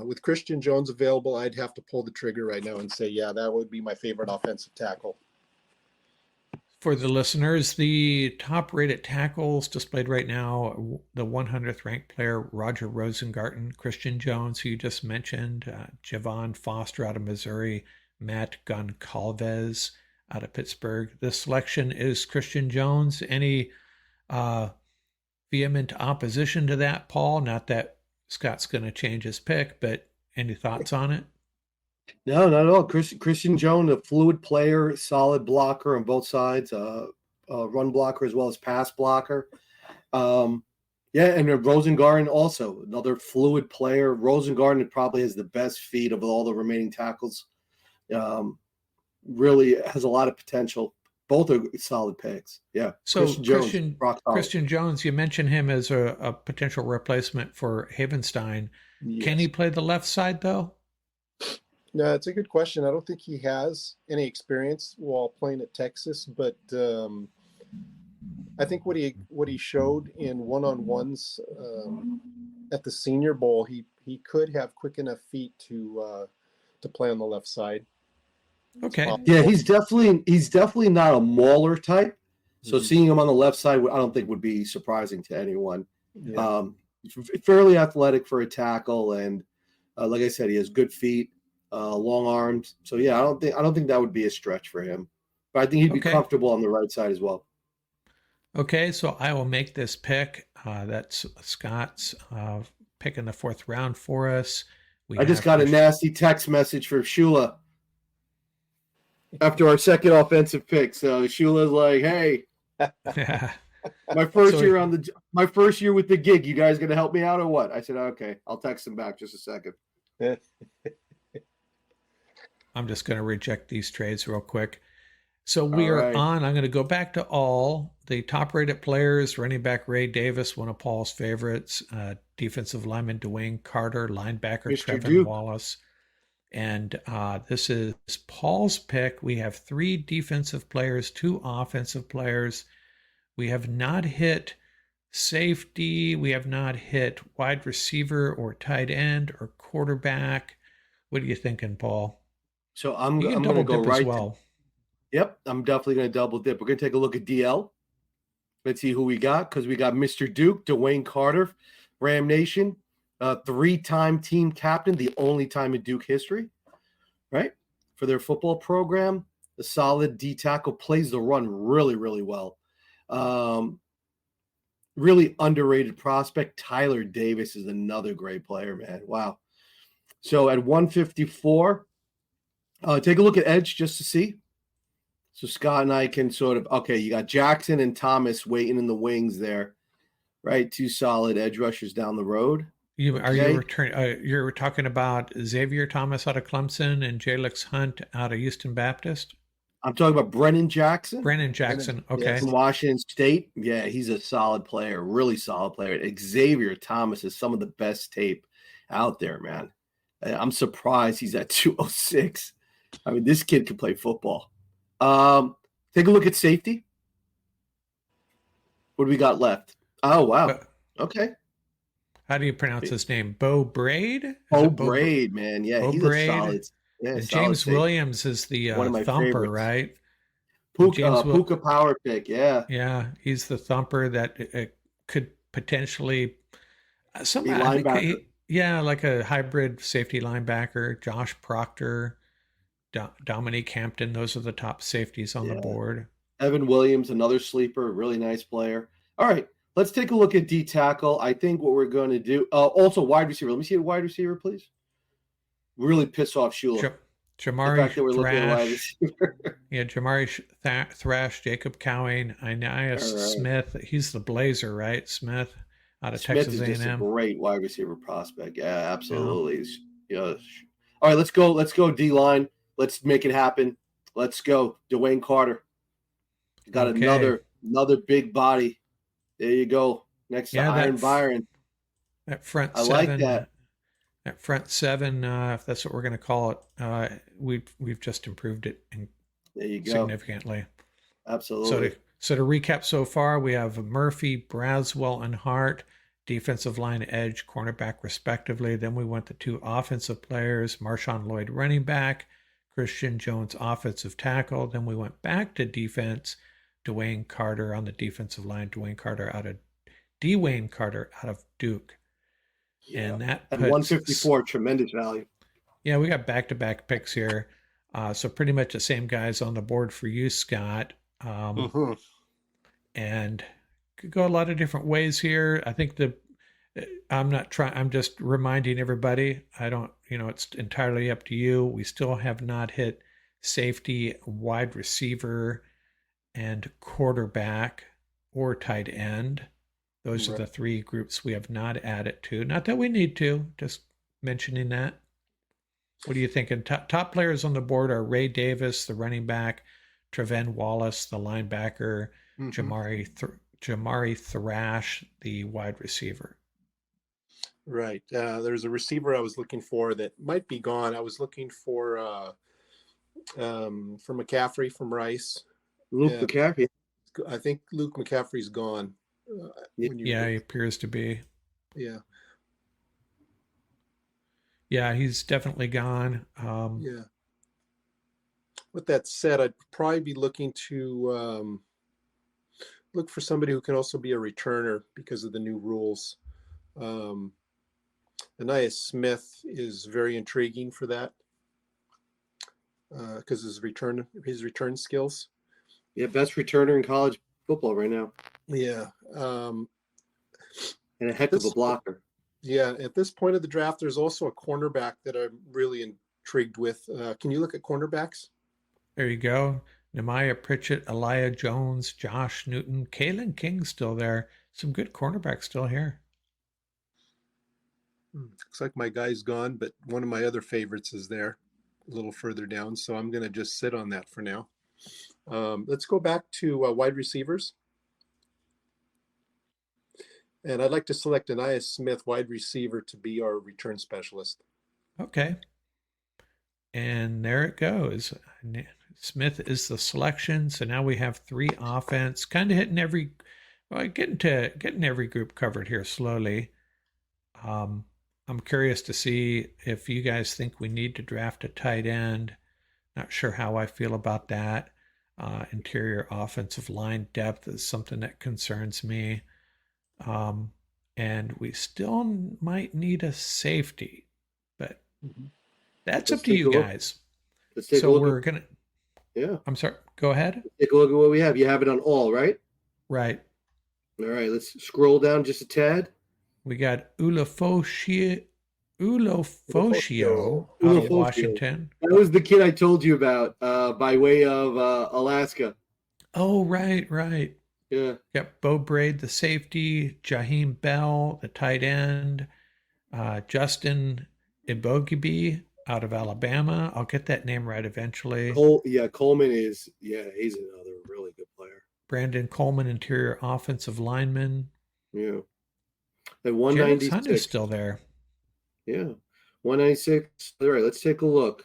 Speaker 6: With Christian Jones available, I'd have to pull the trigger right now and say, yeah, that would be my favorite offensive tackle.
Speaker 5: For the listeners, the top-rated tackles displayed right now, the 100th ranked player, Roger Rosengarten; Christian Jones, who you just mentioned; Javon Foster out of Missouri; Matt Goncalves out of Pittsburgh. The selection is Christian Jones. Any vehement opposition to that, Paul? Not that Scott's going to change his pick, but any thoughts on it?
Speaker 7: No, not at all. Christian Jones, a fluid player, solid blocker on both sides, run blocker as well as pass blocker. And Rosengarten also, another fluid player. Rosengarten probably has the best feet of all the remaining tackles. Really has a lot of potential. Both are solid picks. Yeah.
Speaker 5: So Christian Jones, you mentioned him as a potential replacement for Havenstein. Yes. Can he play the left side though?
Speaker 6: No, it's a good question. I don't think he has any experience while playing at Texas, but I think what he showed in one-on-ones at the Senior Bowl, he could have quick enough feet to play on the left side.
Speaker 5: Okay.
Speaker 7: Yeah, he's definitely not a mauler type. So seeing him on the left side, I don't think would be surprising to anyone. Yeah. Fairly athletic for a tackle, and like I said, he has good feet. Long arms. So yeah, I don't think that would be a stretch for him. But I think he'd be comfortable on the right side as well.
Speaker 5: Okay, so I will make this pick. That's Scott's pick in the 4th round for us.
Speaker 7: I just got a nasty text message from Shula. after our second offensive pick. So Shula's like, "Hey,
Speaker 5: Yeah.
Speaker 7: my first year with the gig. You guys gonna help me out or what?" I said, "Okay, I'll text him back just a second."
Speaker 5: I'm just going to reject these trades real quick. So we are on. I'm going to go back to all the top-rated players. Running back Ray Davis, one of Paul's favorites. Defensive lineman Dwayne Carter, linebacker
Speaker 7: Mr.
Speaker 5: Trevin
Speaker 7: Duke.
Speaker 5: Wallace. And this is Paul's pick. We have 3 defensive players, 2 offensive players. We have not hit safety. We have not hit wide receiver or tight end or quarterback. What are you thinking, Paul?
Speaker 7: So I'm
Speaker 5: You can
Speaker 7: going to
Speaker 5: double
Speaker 7: go
Speaker 5: dip
Speaker 7: right.
Speaker 5: as well.
Speaker 7: Yep, I'm definitely going to double dip. We're going to take a look at DL. Let's see who we got, because we got Mr. Duke, Dwayne Carter, Ram Nation, 3-time team captain, the only time in Duke history, right? For their football program, the solid D tackle, plays the run really, really well. Really underrated prospect. Tyler Davis is another great player, man. Wow. So at 154, take a look at edge just to see. So Scott and I can sort of, okay, you got Jackson and Thomas waiting in the wings there, right? 2 solid edge rushers down the road.
Speaker 5: You're talking about Xavier Thomas out of Clemson and Jalix Hunt out of Houston Baptist?
Speaker 7: I'm talking about Brennan Jackson.
Speaker 5: Okay.
Speaker 7: From Washington State. Yeah, he's a solid player, really solid player. Xavier Thomas is some of the best tape out there, man. I'm surprised he's at 206. I mean, this kid can play football. Take a look at safety. What do we got left? Oh, wow. Okay.
Speaker 5: How do you pronounce his name? Bo Braid?
Speaker 7: Braid, man. Yeah,
Speaker 5: Bo
Speaker 7: he's
Speaker 5: Braid.
Speaker 7: a solid. Yeah,
Speaker 5: James
Speaker 7: solid
Speaker 5: Williams is the
Speaker 7: one of my
Speaker 5: thumper,
Speaker 7: favorites.
Speaker 5: right?
Speaker 7: Puka power pick, yeah.
Speaker 5: Yeah, he's the thumper that could potentially
Speaker 7: linebacker.
Speaker 5: Like a hybrid safety linebacker. Josh Proctor, Dominique Hampton, those are the top safeties on the board.
Speaker 7: Evan Williams, another sleeper, really nice player. All right, let's take a look at D tackle. I think what we're going to do, also wide receiver. Let me see a wide receiver, please. Really piss off Shula.
Speaker 5: Jamari Thrash, Jacob Cowing, Inias Smith. He's the Blazer, right? Smith out of Texas A&M.
Speaker 7: Is just a great wide receiver prospect. Yeah, absolutely. Yeah. All right, let's go D line. Let's make it happen. Let's go. Dwayne Carter. Got another big body. There you go. Next to Iron Byron.
Speaker 5: That front
Speaker 7: I
Speaker 5: seven.
Speaker 7: like that.
Speaker 5: That front seven, if that's what we're going to call it, we've just improved it
Speaker 7: there you go.
Speaker 5: Significantly.
Speaker 7: Absolutely.
Speaker 5: So to recap so far, we have Murphy, Braswell, and Hart, defensive line, edge, cornerback, respectively. Then we went to 2 offensive players, Marshawn Lloyd, running back, Christian Jones, offensive tackle. Then we went back to defense, Dwayne Carter on the defensive line, Dwayne Carter out of Duke.
Speaker 7: Yeah.
Speaker 5: And that
Speaker 7: at 154, tremendous value.
Speaker 5: Yeah, we got back-to-back picks here. So pretty much the same guys on the board for you, Scott. And could go a lot of different ways here. I think I'm just reminding everybody, it's entirely up to you. We still have not hit safety, wide receiver, and quarterback or tight end. Those are the 3 groups we have not added to. Not that we need to, just mentioning that. What are you thinking? Top players on the board are Ray Davis, the running back, Trevin Wallace, the linebacker, Jamari Thrash, the wide receiver.
Speaker 6: Right. There's a receiver I was looking for that might be gone. I was looking for McCaffrey from Rice.
Speaker 7: McCaffrey.
Speaker 6: I think Luke McCaffrey's gone.
Speaker 5: He appears to be.
Speaker 6: Yeah.
Speaker 5: Yeah, he's definitely gone.
Speaker 6: Yeah. With that said, I'd probably be looking to look for somebody who can also be a returner because of the new rules. Inias Smith is very intriguing for that because his return skills.
Speaker 7: Yeah, best returner in college football right now.
Speaker 6: Yeah.
Speaker 7: And a heck of a blocker.
Speaker 6: Yeah. At this point of the draft, there's also a cornerback that I'm really intrigued with. Can you look at cornerbacks?
Speaker 5: There you go. Nehemiah Pritchett, Elijah Jones, Josh Newton, Kalen King still there. Some good cornerbacks still here.
Speaker 6: Looks like my guy's gone, but one of my other favorites is there a little further down. So I'm going to just sit on that for now. Let's go back to wide receivers. And I'd like to select Anaya Smith, wide receiver, to be our return specialist.
Speaker 5: Okay. And there it goes. Smith is the selection. So now we have 3 offense, kind of hitting every, getting every group covered here slowly. I'm curious to see if you guys think we need to draft a tight end. Not sure how I feel about that. Interior offensive line depth is something that concerns me. And we still might need a safety, but that's up to you guys.
Speaker 7: Let's take a look. Yeah.
Speaker 5: I'm sorry. Go ahead.
Speaker 7: Take a look at what we have. You have it on all, right?
Speaker 5: Right.
Speaker 7: All right. Let's scroll down just a tad.
Speaker 5: We got Ulofoshio out of Washington.
Speaker 7: That was the kid I told you about by way of Alaska.
Speaker 5: Oh, right.
Speaker 7: Yeah.
Speaker 5: Got Bo Braid, the safety, Jaheim Bell, the tight end, Justin Ibogibi out of Alabama. I'll get that name right eventually.
Speaker 7: Coleman is, he's another really good player.
Speaker 5: Brandon Coleman, interior offensive lineman.
Speaker 7: Yeah. At 196.
Speaker 5: Hunter's still there.
Speaker 7: Yeah. 196. All right, let's take a look.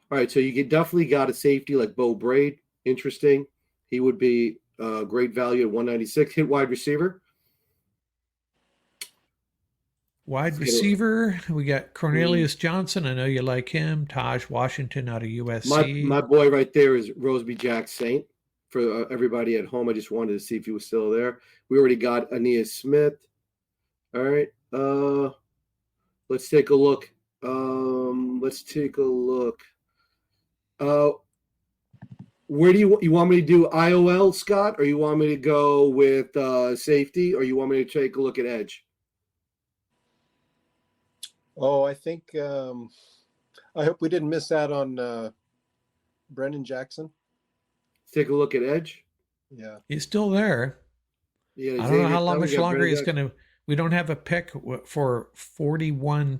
Speaker 7: All right, so you definitely got a safety like Bo Braid. Interesting. He would be great value at 196. Hit wide receiver.
Speaker 5: Wide receiver, we got Cornelius Johnson. I know you like him. Taj Washington out of USC.
Speaker 7: My boy right there is Roseby Jack Saint. For everybody at home, I just wanted to see if he was still there. We already got Anaya Smith. All right. Let's take a look. Where do you want me to do IOL, Scott, or you want me to go with safety, or you want me to take a look at edge?
Speaker 6: Oh, I think I hope we didn't miss out on Brendan Jackson.
Speaker 7: Let's take a look at edge.
Speaker 6: Yeah,
Speaker 5: he's still there.
Speaker 7: Yeah,
Speaker 5: I don't know how much longer he's going to. We don't have a pick for 41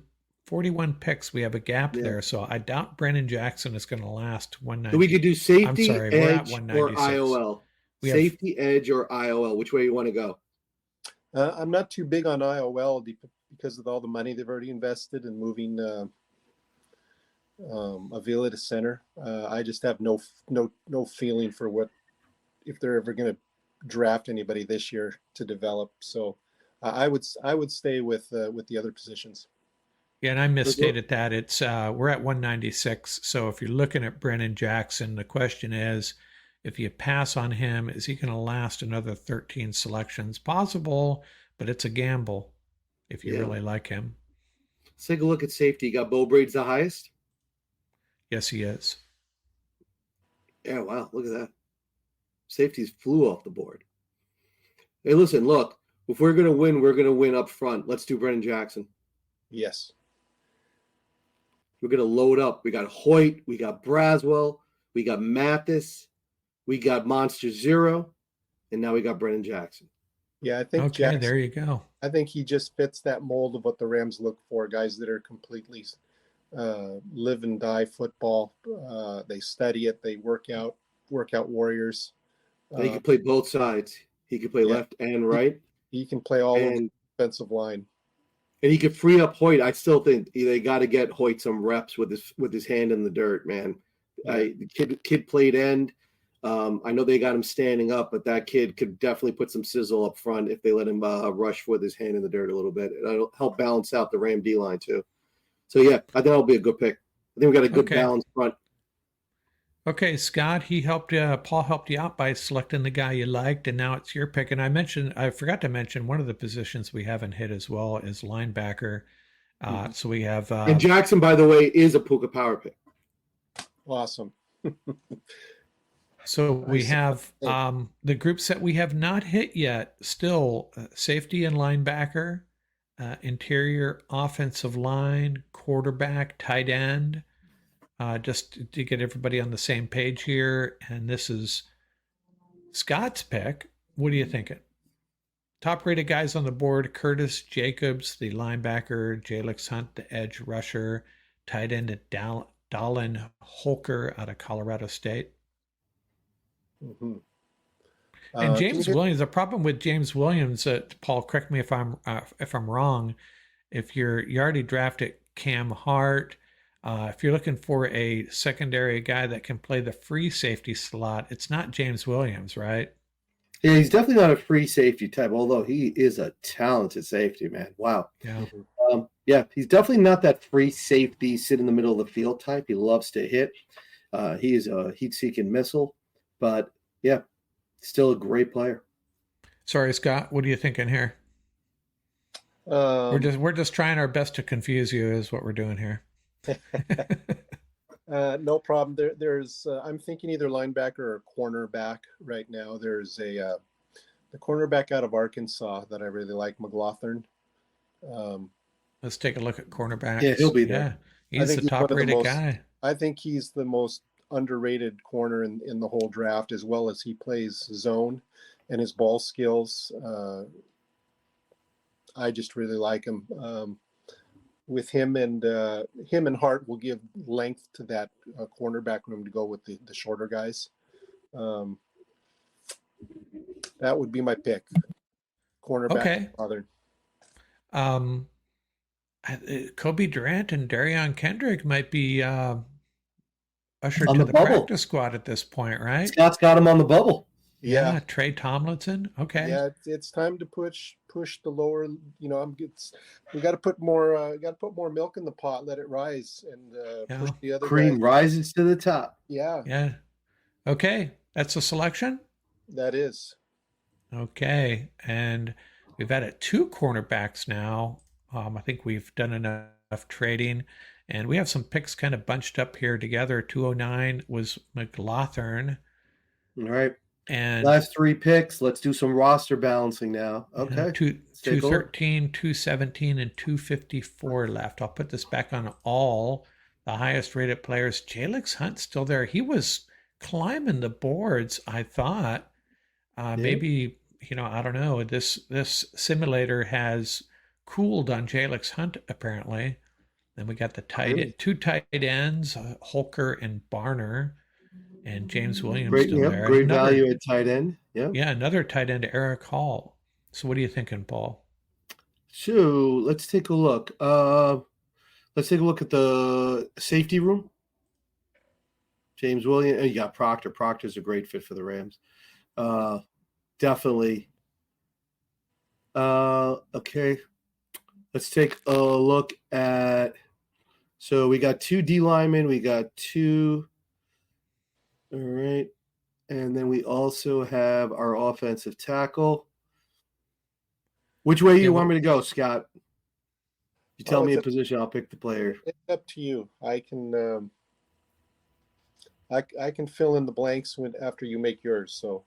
Speaker 5: picks. We have a gap there, so I doubt Brendan Jackson is going to last 190.
Speaker 7: So we could do safety,
Speaker 5: I'm sorry,
Speaker 7: edge, or IOL. Safety, edge, or IOL. Which way you want to go?
Speaker 6: I'm not too big on IOL because of all the money they've already invested in moving Avila to center. I just have no feeling for if they're ever going to draft anybody this year to develop. So I would stay with the other positions.
Speaker 5: Yeah, and I misstated that. It's we're at 196. So if you're looking at Brennan Jackson, the question is, if you pass on him, is he going to last another 13 selections? Possible, but it's a gamble if you really like him.
Speaker 7: Let's take a look at safety. You got Bo Braid's the highest?
Speaker 5: Yes, he is.
Speaker 7: Yeah, wow, look at that. Safeties flew off the board. Hey, listen, look, if we're going to win up front. Let's do Brennan Jackson.
Speaker 6: Yes.
Speaker 7: We're going to load up. We got Hoyt. We got Braswell. We got Mathis. We got Monster Zero. And now we got Brennan Jackson.
Speaker 6: Yeah, I think
Speaker 5: Jackson, there you go.
Speaker 6: I think he just fits that mold of what the Rams look for, guys that are completely live and die football. They study it. They work out warriors.
Speaker 7: He can play both sides. He can play left and right.
Speaker 6: He can play all of the defensive line.
Speaker 7: And he could free up Hoyt. I still think they got to get Hoyt some reps with his hand in the dirt, man.
Speaker 6: Yeah.
Speaker 7: The kid played end. I know they got him standing up, but that kid could definitely put some sizzle up front if they let him rush with his hand in the dirt a little bit. It'll help balance out the Ram D line too. So yeah, I think that'll be a good pick. I think we got a good balanced front.
Speaker 5: Okay, Scott, Paul helped you out by selecting the guy you liked, and now it's your pick. And I forgot to mention one of the positions we haven't hit as well is linebacker. So we have
Speaker 7: and Jackson, by the way, is a Puka power pick.
Speaker 6: Awesome.
Speaker 5: So we have the groups that we have not hit yet. Still, safety and linebacker, interior offensive line, quarterback, tight end. just to get everybody on the same page here. And this is Scott's pick. What are you thinking? Top rated guys on the board: Curtis Jacobs, the linebacker; Jalix Hunt, the edge rusher; tight end Dallin Holker out of Colorado State.
Speaker 6: Mm-hmm.
Speaker 5: And James Williams. The problem with James Williams, Paul, correct me if I'm wrong. If you already drafted Cam Hart, if you're looking for a secondary guy that can play the free safety slot, it's not James Williams, right?
Speaker 7: Yeah, he's definitely not a free safety type, although he is a talented safety, man. Wow.
Speaker 5: Yeah.
Speaker 7: He's definitely not that free safety, sit in the middle of the field type. He loves to hit. He is a heat-seeking missile, but yeah, still a great player. Sorry, Scott. What are you thinking here? We're just trying our best to confuse you, is what we're doing here.
Speaker 6: No problem. There's I'm thinking either linebacker or cornerback right now. There's the cornerback out of Arkansas that I really like, McLaughlin.
Speaker 5: Let's take a look at cornerbacks.
Speaker 7: Yeah, he'll be there.
Speaker 5: Yeah, he's the top-rated guy.
Speaker 6: I think he's the most underrated corner in the whole draft, as well as he plays zone and his ball skills. I just really like him. With him and Hart will give length to that cornerback room to go with the shorter guys. That would be my pick. Cornerback.
Speaker 5: Okay. Kobe Durant and Darion Kendrick might be ushered
Speaker 7: on
Speaker 5: to the
Speaker 7: bubble.
Speaker 5: Practice squad at this point, right?
Speaker 7: Scott's got him on the bubble.
Speaker 6: Yeah.
Speaker 5: Trey Tomlinson. Okay.
Speaker 6: Yeah, it's time to push the lower. We got to put more milk in the pot, let it rise, and push the other
Speaker 7: cream
Speaker 6: guys.
Speaker 7: rises to the top.
Speaker 6: Yeah.
Speaker 5: Yeah. Okay, that's a selection.
Speaker 6: That is.
Speaker 5: Okay, and we've added 2 cornerbacks now. I think we've done enough trading, and we have some picks kind of bunched up here together. 209 was McLaughlin.
Speaker 7: All right.
Speaker 5: And
Speaker 7: last 3 picks. Let's do some roster balancing now. Okay.
Speaker 5: 213, 217, and 254 left. I'll put this back on all the highest rated players. Jalix Hunt still there. He was climbing the boards, I thought. Maybe, I don't know. This simulator has cooled on Jalix Hunt, apparently. Then we got the two tight ends, Holker and Barner. And James Williams still there.
Speaker 7: Great value at tight end. Yeah.
Speaker 5: Yeah, another tight end, Eric Hall. So what are you thinking, Paul?
Speaker 7: So let's take a look. Let's take a look at the safety room. James Williams. You got Proctor. Proctor's a great fit for the Rams. Definitely. Okay. Let's take a look at. So we got 2 D linemen. We got 2. All right. And then we also have our offensive tackle. Which way you want me to go, Scott? You tell me a position, I'll pick the player.
Speaker 6: It's up to you. I can I can fill in the blanks after you make yours. So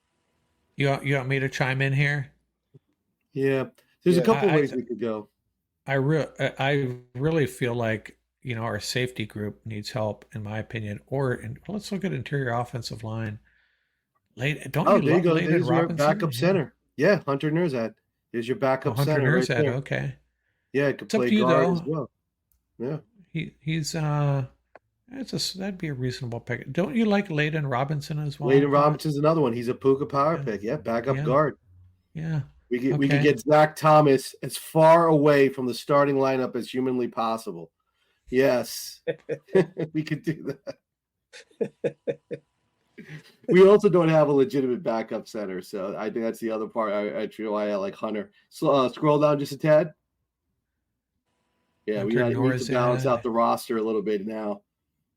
Speaker 5: you want me to chime in here?
Speaker 7: Yeah. There's a couple ways we could go.
Speaker 5: I really feel like our safety group needs help, in my opinion. Let's look at interior offensive line.
Speaker 7: There you go. There's your backup center. Yeah, Hunter Nerzad. There's your backup center.
Speaker 5: Hunter Nerzad,
Speaker 7: right there.
Speaker 5: okay.
Speaker 7: Yeah, it could play guard as well. Yeah.
Speaker 5: He's that'd be a reasonable pick. Don't you like Layden Robinson as well?
Speaker 7: Layden Robinson's another one. He's a Puka power pick. Yeah, backup guard.
Speaker 5: Yeah.
Speaker 7: We could get Zach Thomas as far away from the starting lineup as humanly possible. Yes, we could do that. We also don't have a legitimate backup center, so I think that's the other part. I feel why I like Hunter. So scroll down just a tad. Yeah, we got to balance out the roster a little bit now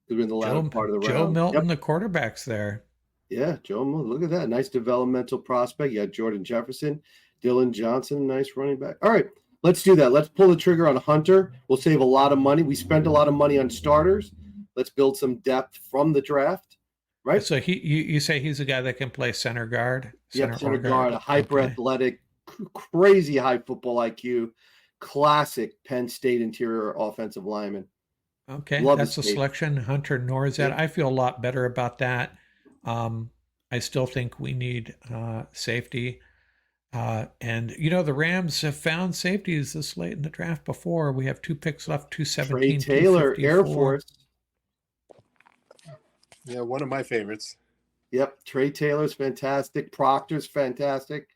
Speaker 7: because we're in the latter part of the round.
Speaker 5: Joe Milton, the quarterback's there.
Speaker 7: Yeah, Joe Milton. Look at that. Nice developmental prospect. You got Jordan Jefferson, Dylan Johnson, nice running back. All right. Let's do that. Let's pull the trigger on Hunter. We'll save a lot of money. We spent a lot of money on starters. Let's build some depth from the draft, right?
Speaker 5: So you say he's a guy that can play center guard?
Speaker 7: Center guard, a hyper-athletic, crazy high football IQ, classic Penn State interior offensive lineman.
Speaker 5: Okay,
Speaker 7: Love
Speaker 5: that's
Speaker 7: his
Speaker 5: a
Speaker 7: tape.
Speaker 5: selection. Hunter Norzad.
Speaker 7: Yep.
Speaker 5: I feel a lot better about that. I still think we need safety. And the Rams have found safeties this late in the draft before. We have 2 picks left,
Speaker 7: Trey
Speaker 5: 217,
Speaker 7: Taylor, Air
Speaker 5: 254.
Speaker 7: Force.
Speaker 6: Yeah, one of my favorites.
Speaker 7: Yep, Trey Taylor's fantastic. Proctor's fantastic.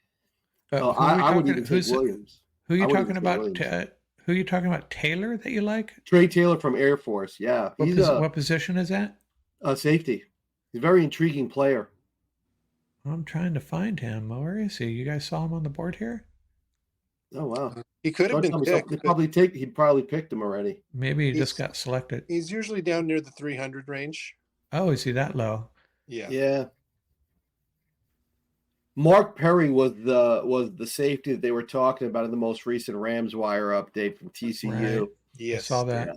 Speaker 5: Who
Speaker 7: I would even take Williams.
Speaker 5: Who are you
Speaker 7: I would
Speaker 5: talking
Speaker 7: even take
Speaker 5: about?
Speaker 7: Williams.
Speaker 5: Who are you talking about? Taylor that you like?
Speaker 7: Trey Taylor from Air Force. Yeah,
Speaker 5: What position is that?
Speaker 7: Safety. He's a very intriguing player.
Speaker 5: I'm trying to find him. Where is he? You guys saw him on the board here?
Speaker 7: Oh wow,
Speaker 6: he could have been picked.
Speaker 7: He probably picked him already.
Speaker 5: Maybe he just got selected.
Speaker 6: He's usually down near the 300 range.
Speaker 5: Oh, is he that low?
Speaker 6: Yeah.
Speaker 7: Yeah. Mark Perry was the safety that they were talking about in the most recent Rams Wire update from TCU.
Speaker 5: Right. Yes, I saw that.
Speaker 7: Yeah.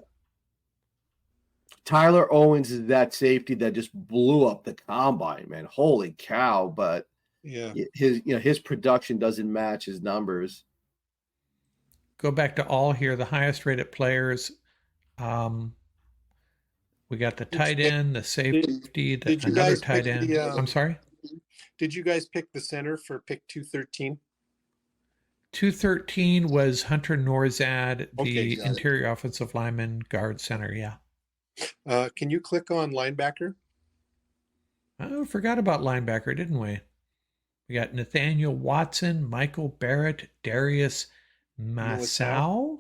Speaker 7: Tyler Owens is that safety that just blew up the combine, man. Holy cow! But
Speaker 6: yeah,
Speaker 7: his production doesn't match his numbers.
Speaker 5: Go back to all here. The highest rated players. We got the tight end, the safety, another tight end. I'm sorry.
Speaker 6: Did you guys pick the center for pick 213?
Speaker 5: 213 was Hunter Norzad, the
Speaker 6: Okay,
Speaker 5: interior offensive lineman, guard center. Yeah.
Speaker 6: Can you click on linebacker?
Speaker 5: Oh, forgot about linebacker, didn't we? We got Nathaniel Watson, Michael Barrett, Darius Moisau.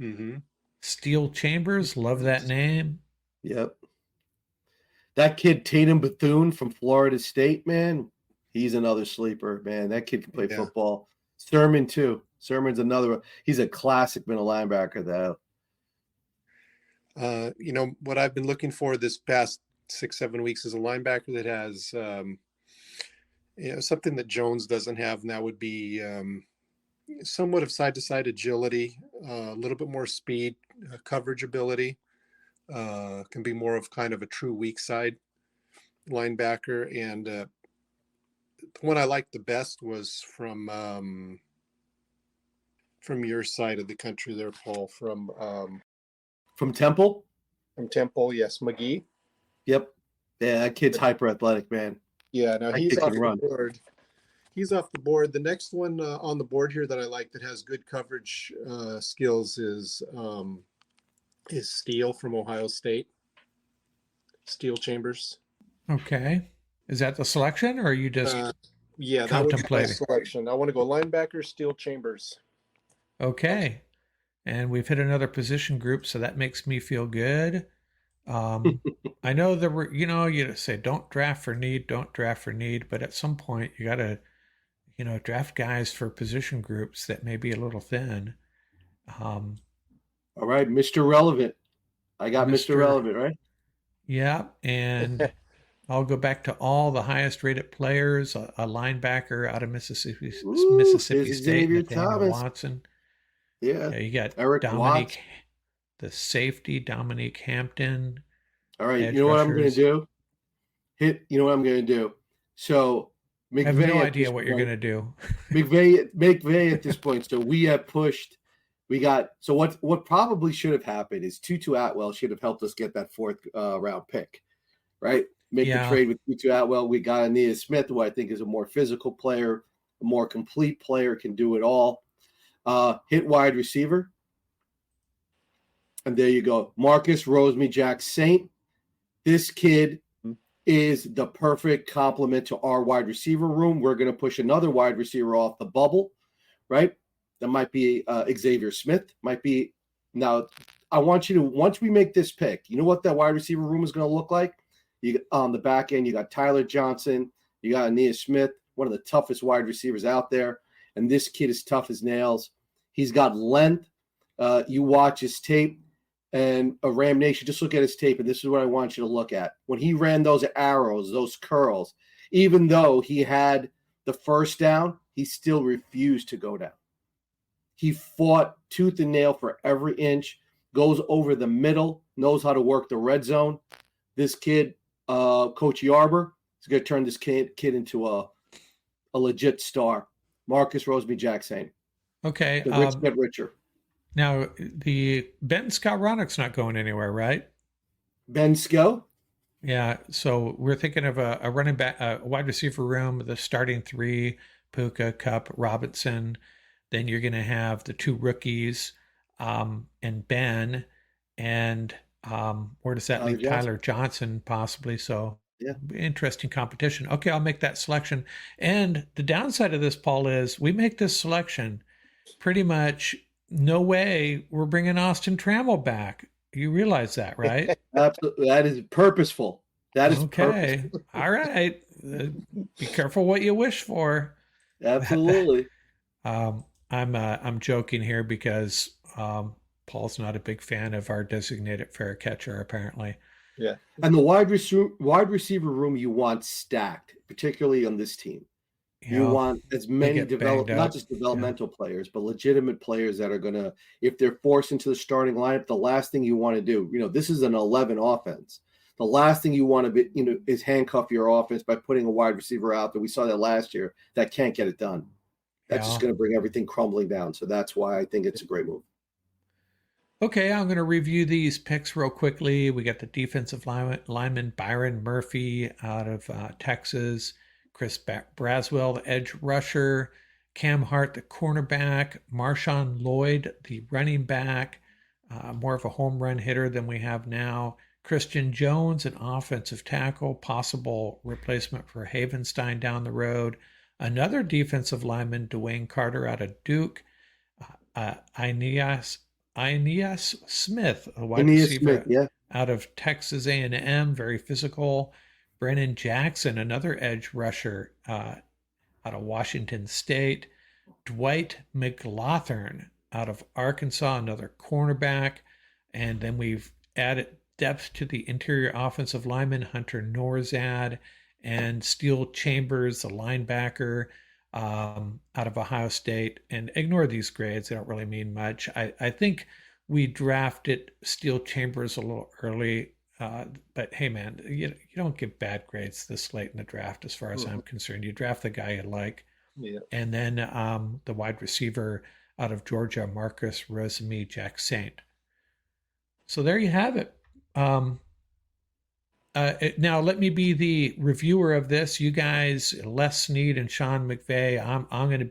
Speaker 6: Mm-hmm.
Speaker 5: Steel Chambers, love that name.
Speaker 7: Yep. That kid Tatum Bethune from Florida State, man, he's another sleeper, man. That kid can play football. Sermon too. Sermon's another one. He's a classic middle linebacker, though.
Speaker 6: What I've been looking for this past 6-7 weeks is a linebacker that has something that Jones doesn't have, and that would be somewhat of side-to-side agility, a little bit more speed, coverage ability. Can be more of kind of a true weak side linebacker. And the one I liked the best was from your side of the country there, Paul, from
Speaker 7: Temple?
Speaker 6: From Temple, yes, McGee.
Speaker 7: Yep. Yeah, that kid's hyper athletic, man.
Speaker 6: Yeah, no, he's off the board. He's off the board. The next one on the board here that I like that has good coverage skills is Steele from Ohio State. Steel Chambers.
Speaker 5: Okay. Is that the selection, or are you just
Speaker 6: that would be my
Speaker 5: contemplating?
Speaker 6: selection. I want to go linebacker, Steel Chambers.
Speaker 5: Okay. And we've hit another position group, so that makes me feel good. I know there were, you say don't draft for need, but at some point you got to, draft guys for position groups that may be a little thin.
Speaker 7: All right, Mr. Relevant. I got Mr. Relevant, right?
Speaker 5: Yeah, and I'll go back to all the highest rated players, a linebacker out of Mississippi State, Nathaniel Watson.
Speaker 7: Yeah,
Speaker 5: you got
Speaker 7: Eric
Speaker 5: Dominique,
Speaker 7: Watts.
Speaker 5: the safety, Dominique Hampton.
Speaker 7: All right, you know what I'm going to do? You know what I'm going to do? So McVay,
Speaker 5: I have no idea what you're going to do.
Speaker 7: McVay at this point. So we have pushed. We got. So what probably should have happened is Tutu Atwell should have helped us get that 4th round pick, right? Make the trade with Tutu Atwell. We got Aeneas Smith, who I think is a more physical player, a more complete player, can do it all. Hit wide receiver. And there you go. Marcus Rosemy-Jacksaint. This kid is the perfect complement to our wide receiver room. We're going to push another wide receiver off the bubble, right? That might be Xavier Smith. Might be. Now, I want you to, once we make this pick, you know what that wide receiver room is going to look like? You on the back end, you got Tyler Johnson. You got Aeneas Smith, one of the toughest wide receivers out there. And this kid is tough as nails. He's got length. You watch his tape, and a Ram Nation, just look at his tape, and this is what I want you to look at. When he ran those arrows, those curls, even though he had the first down, he still refused to go down. He fought tooth and nail for every inch, goes over the middle, knows how to work the red zone. This kid, Coach Yarber, is going to turn this kid into a legit star. Marcus Rosemy-Jacksaint.
Speaker 5: Okay.
Speaker 7: The rich get richer.
Speaker 5: Now, the Ben Skowronek's not going anywhere, right?
Speaker 7: Ben Sko?
Speaker 5: Yeah. So we're thinking of a running back, a wide receiver room, the starting three, Puka, Cup, Robinson. Then you're going to have the two rookies, and Ben, and where does that leave Tyler Johnson possibly? So
Speaker 7: yeah,
Speaker 5: interesting competition. Okay, I'll make that selection. And the downside of this, Paul, is we make this selection pretty much no way we're bringing Austin Trammell back. You realize that, right?
Speaker 7: Absolutely. That is purposeful. That is
Speaker 5: okay.
Speaker 7: Purposeful.
Speaker 5: All right. Be careful what you wish for.
Speaker 7: Absolutely.
Speaker 5: I'm joking here because Paul's not a big fan of our designated fair catcher, apparently.
Speaker 6: Yeah.
Speaker 7: And the wide receiver room you want stacked, particularly on this team. You want as many not just developmental players, but legitimate players that are going to, if they're forced into the starting lineup, the last thing you want to do, this is an 11 offense. The last thing you want to be, is handcuff your offense by putting a wide receiver out there. We saw that last year. That can't get it done. That's just going to bring everything crumbling down. So that's why I think it's a great move.
Speaker 5: Okay, I'm going to review these picks real quickly. We got the defensive lineman Byron Murphy out of Texas. Chris Braswell, the edge rusher, Cam Hart, the cornerback, Marshawn Lloyd, the running back, more of a home run hitter than we have now. Christian Jones, an offensive tackle, possible replacement for Havenstein down the road. Another defensive lineman, Dwayne Carter out of Duke. Aeneas Smith, a wide receiver out of Texas A&M, very physical. Brennan Jackson, another edge rusher out of Washington State. Dwight McLaughlin out of Arkansas, another cornerback. And then we've added depth to the interior offensive lineman, Hunter Norzad, and Steele Chambers, the linebacker out of Ohio State. And ignore these grades, they don't really mean much. I think we drafted Steele Chambers a little early. But hey, man, you don't give bad grades this late in the draft, as far as I'm concerned. You draft the guy you like.
Speaker 6: Yeah.
Speaker 5: And then the wide receiver out of Georgia, Marcus Rosemy Jack Saint. So there you have it. Now let me be the reviewer of this. You guys, Les Snead and Sean McVay. I'm going to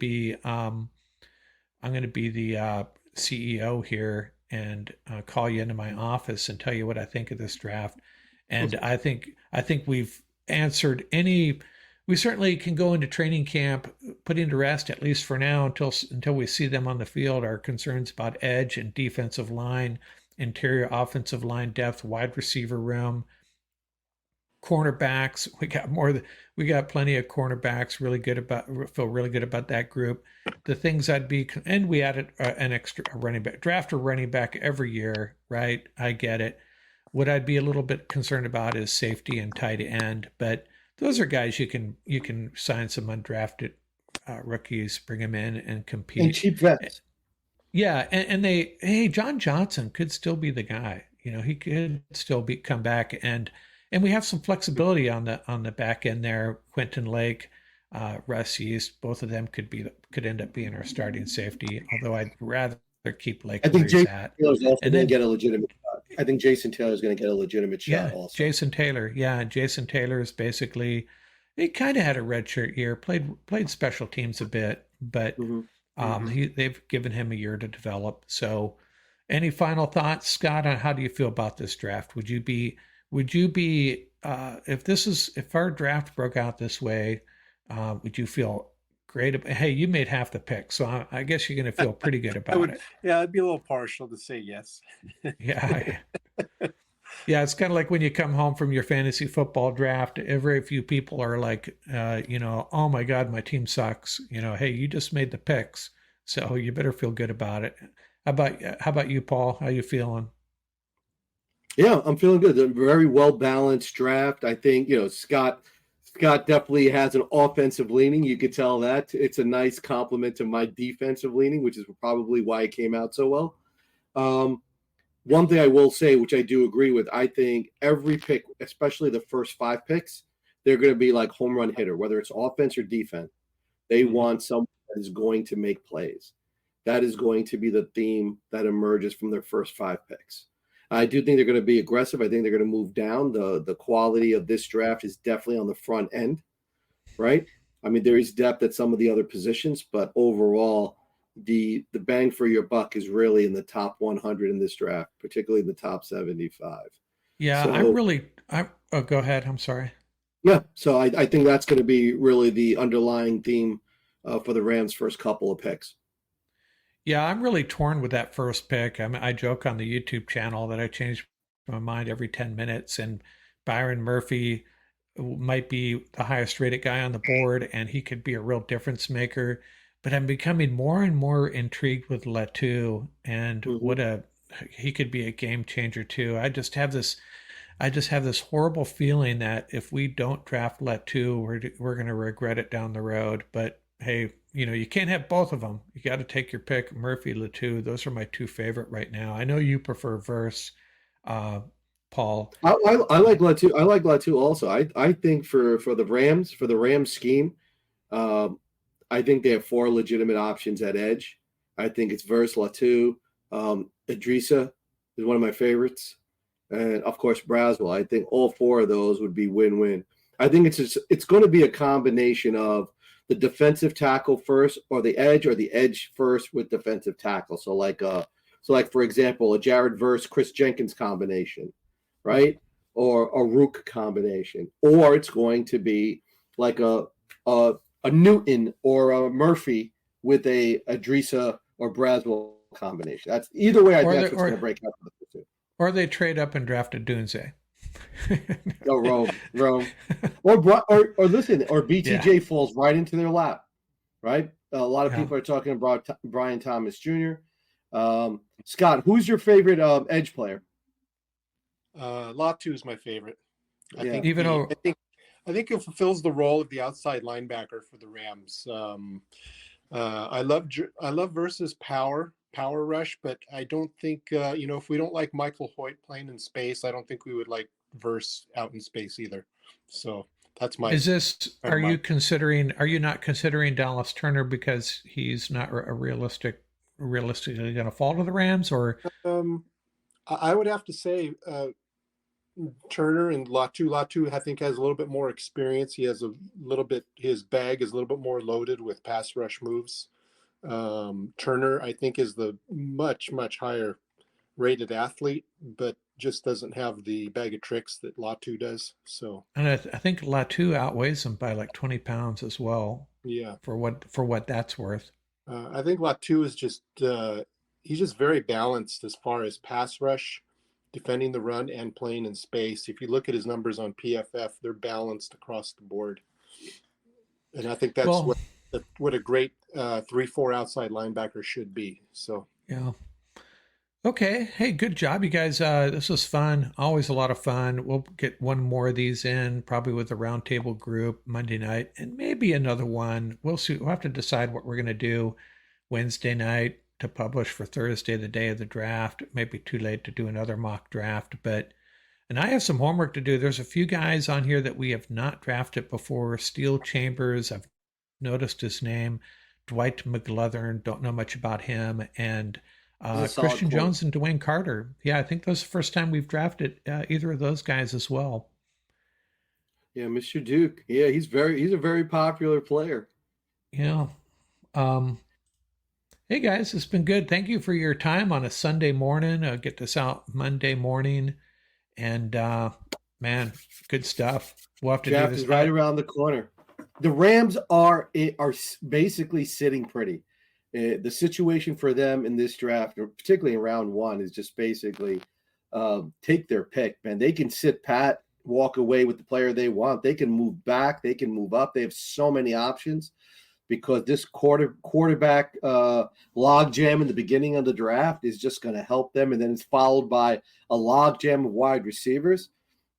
Speaker 5: be the CEO here and call you into my office and tell you what I think of this draft. And I think we've answered we certainly can go into training camp, putting to rest, at least for now, until we see them on the field, our concerns about edge and defensive line, interior offensive line depth, wide receiver room, cornerbacks. We got plenty of cornerbacks. Feel really good about that group. The things and we added an extra running back, draft a running back every year, right? I get it. What I'd be a little bit concerned about is safety and tight end, but those are guys you can sign some undrafted rookies, bring them in and compete.
Speaker 7: And cheap vets.
Speaker 5: Yeah, and John Johnson could still be the guy. He could still come back and we have some flexibility on the back end there. Quentin Lake, Russ East, both of them could end up being our starting safety. Although I'd rather keep Lake where he's at.
Speaker 7: Taylor's also going to get a legitimate shot. I think Jason Taylor's going to get a legitimate shot also.
Speaker 5: Jason Taylor. Yeah, Jason Taylor is basically, he kind of had a redshirt year, played special teams a bit, but they've given him a year to develop. So, any final thoughts, Scott, on how do you feel about this draft? Would you be if our draft broke out this way, would you feel great? Hey, you made half the pick, so I guess you're going to feel pretty good about it.
Speaker 10: Yeah, I'd be a little partial to say yes.
Speaker 5: Yeah. Yeah, it's kind of like when you come home from your fantasy football draft, very few people are like, oh my God, my team sucks. Hey, you just made the picks, so you better feel good about it. How about you, Paul? How you feeling?
Speaker 7: Yeah, I'm feeling good. A very well-balanced draft. I think, Scott definitely has an offensive leaning. You could tell that. It's a nice compliment to my defensive leaning, which is probably why it came out so well. One thing I will say, which I do agree with, I think every pick, especially the first 5 picks, they're going to be like home run hitter, whether it's offense or defense. They want someone that is going to make plays. that is going to be the theme that emerges from their first 5 picks. I do think they're going to be aggressive. I think they're going to move down. The quality of this draft is definitely on the front end, right? I mean, there is depth at some of the other positions, but overall, the bang for your buck is really in the top 100 in this draft, particularly in the top 75.
Speaker 5: Yeah,
Speaker 7: So,
Speaker 5: oh, go ahead. I'm sorry.
Speaker 7: Yeah, so I think that's going to be really the underlying theme for the Rams' first couple of picks.
Speaker 5: Yeah, I'm really torn with that first pick. I mean, I joke on the YouTube channel that I change my mind every 10 minutes, and Byron Murphy might be the highest rated guy on the board, and he could be a real difference maker. But I'm becoming more and more intrigued with Latu, and he could be a game changer too. I just have this horrible feeling that if we don't draft Latu, we're going to regret it down the road. But hey, you can't have both of them. You got to take your pick. Murphy, Latu, those are my 2 favorite right now. I know you prefer Verse, Paul.
Speaker 7: I like Latu. I like Latu also. I think for the Rams scheme, I think they have 4 legitimate options at edge. I think it's Verse, Latu, Idrissa is one of my favorites, and of course Braswell. I think all 4 of those would be win-win. I think it's going to be a combination of the defensive tackle first, or the edge first with defensive tackle. So like for example, a Jared Verse, Chris Jenkins combination, right? Or a Rook combination, or it's going to be like a Newton or a Murphy with a Idrissa or Braswell combination. That's either way. I think that's what's going to break up for the pursuit.
Speaker 5: Or they trade up and draft a Dunze.
Speaker 7: No, Rome, or listen, or BTJ falls right into their lap, right? A lot of people are talking about Brian Thomas Jr. Scott, who's your favorite edge player?
Speaker 6: Latu is my favorte. I think it fulfills the role of the outside linebacker for the Rams. I love Versus power rush, but I don't think if we don't like Michael Hoyt playing in space, I don't think we would like Verse out in space either. So that's my.
Speaker 5: Are you not considering Dallas Turner because he's not realistically going to fall to the Rams, or?
Speaker 6: I would have to say Turner and Latu. Latu, I think, has a little bit more experience. He has his bag is a little bit more loaded with pass rush moves. Turner, I think, is the much higher rated athlete, but just doesn't have the bag of tricks that Latu does. So,
Speaker 5: and I think Latu outweighs him by like 20 pounds as well.
Speaker 6: Yeah,
Speaker 5: for what that's worth.
Speaker 6: I think Latu is just he's just very balanced as far as pass rush, defending the run, and playing in space. If you look at his numbers on PFF, they're balanced across the board, and I think that's what a great 3-4 outside linebacker should be. So
Speaker 5: yeah. Okay. Hey, good job, you guys. This was fun. Always a lot of fun. We'll get one more of these in, probably with the roundtable group Monday night, and maybe another one. We'll see. We'll have to decide what we're going to do Wednesday night to publish for Thursday, the day of the draft. It may be too late to do another mock draft, and I have some homework to do. There's a few guys on here that we have not drafted before. Steel Chambers, I've noticed his name. Dwight McLeathern, don't know much about him. And Christian Jones and Dwayne Carter. Yeah, I think that's the first time we've drafted either of those guys as well.
Speaker 7: Yeah, Mr. Duke. Yeah, he's a very popular player.
Speaker 5: Yeah. Hey guys, it's been good. Thank you for your time on a Sunday morning. Get this out Monday morning, and man, good stuff. We'll have to
Speaker 7: draft
Speaker 5: do this
Speaker 7: is right around the corner. The Rams are basically sitting pretty. The situation for them in this draft, particularly in round 1, is just basically take their pick, man. They can sit pat, walk away with the player they want. They can move back. They can move up. They have so many options because this quarterback logjam in the beginning of the draft is just going to help them. And then it's followed by a logjam of wide receivers.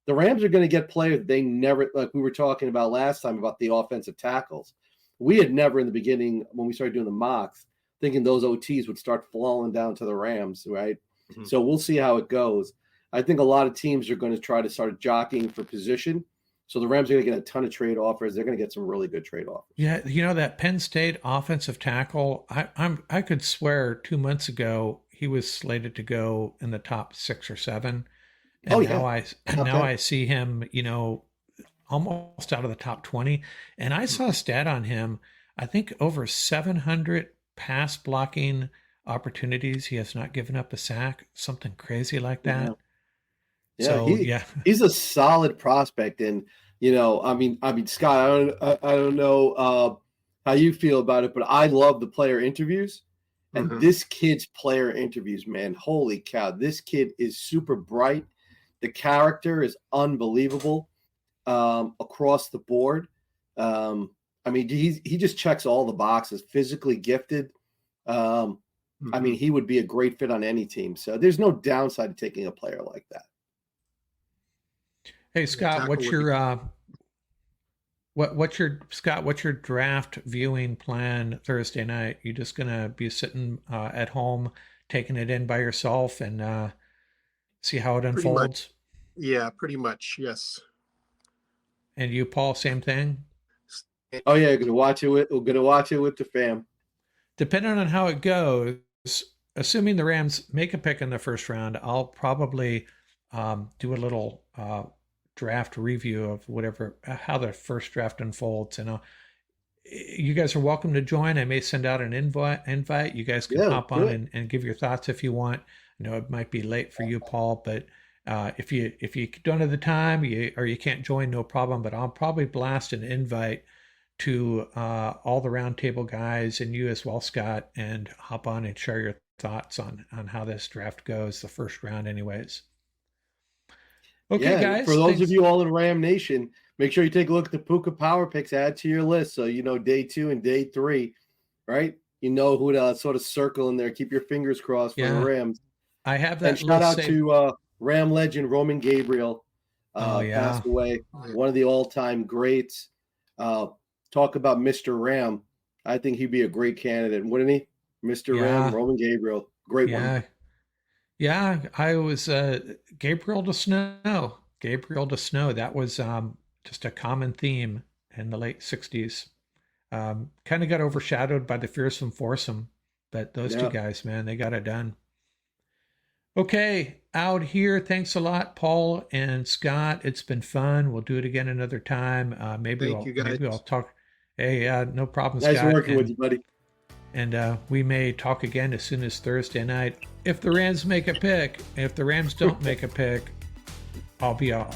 Speaker 7: The Rams are going to get players they never, like we were talking about last time about the offensive tackles. We had never in the beginning, when we started doing the mocks, thinking those OTs would start falling down to the Rams, right? Mm-hmm. So we'll see how it goes. I think a lot of teams are going to try to start jockeying for position So the Rams are going to get a ton of trade offers. They're going to get some really good trade offers.
Speaker 5: Yeah, that Penn State offensive tackle, I could swear 2 months ago he was slated to go in the top 6 or 7. And now I see him, almost out of the top 20. And I saw a stat on him, I think over 700 pass blocking opportunities. He has not given up a sack, something crazy like that.
Speaker 7: Yeah,
Speaker 5: so,
Speaker 7: he's a solid prospect. And, I mean, Scott, I don't know how you feel about it, but I love the player interviews. And this kid's player interviews, man, holy cow. This kid is super bright. The character is unbelievable across the board. I mean, he just checks all the boxes. Physically gifted. I mean, he would be a great fit on any team. So there's no downside to taking a player like that.
Speaker 5: Hey, Scott, what's your draft viewing plan Thursday night? You just gonna be sitting at home, taking it in by yourself, and see how it unfolds?
Speaker 6: Yeah, pretty much. Yes.
Speaker 5: And you, Paul, same thing?
Speaker 7: Oh yeah, we're gonna watch it with the fam.
Speaker 5: Depending on how it goes, assuming the Rams make a pick in the first round, I'll probably do a little draft review of how the first draft unfolds. And you guys are welcome to join. I may send out an invite. You guys can hop on and give your thoughts if you want. I know it might be late for you, Paul, but if you don't have the time or you can't join, no problem. But I'll probably blast an invite to all the roundtable guys and you as well, Scott, and hop on and share your thoughts on how this draft goes, the first round anyways. Okay, guys.
Speaker 7: For those of you all in Ram Nation, make sure you take a look at the Puka Power Picks, add to your list. So, day 2 and day 3, right? You know who to sort of circle in there. Keep your fingers crossed for the Rams.
Speaker 5: I have that.
Speaker 7: And shout out to Ram legend Roman Gabriel. Passed away. One of the all-time greats. Talk about Mr. Ram. I think he'd be a great candidate, wouldn't he? Mr. Ram, Roman Gabriel. Great one.
Speaker 5: Yeah, I was Gabriel to Snow. That was just a common theme in the late 60s. Kind of got overshadowed by the Fearsome Foursome, but those two guys, man, they got it done. Okay, out here. Thanks a lot, Paul and Scott. It's been fun. We'll do it again another time. Maybe I'll talk. Hey, no problem,
Speaker 7: Scott. Nice working with you, buddy.
Speaker 5: And we may talk again as soon as Thursday night. If the Rams make a pick, if the Rams don't make a pick, I'll be a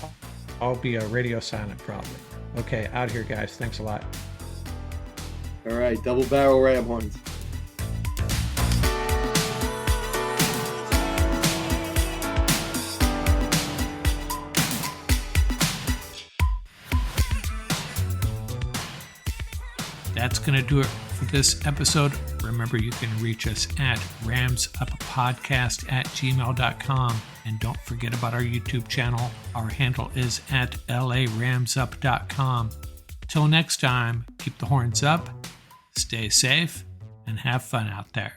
Speaker 5: radio silent probably. Okay, out here, guys. Thanks a lot.
Speaker 7: All right, double barrel Ram horns.
Speaker 5: That's going to do it for this episode. Remember, you can reach us at ramsuppodcast@gmail.com. And don't forget about our YouTube channel. Our handle is at laramsup.com. Till next time, keep the horns up, stay safe, and have fun out there.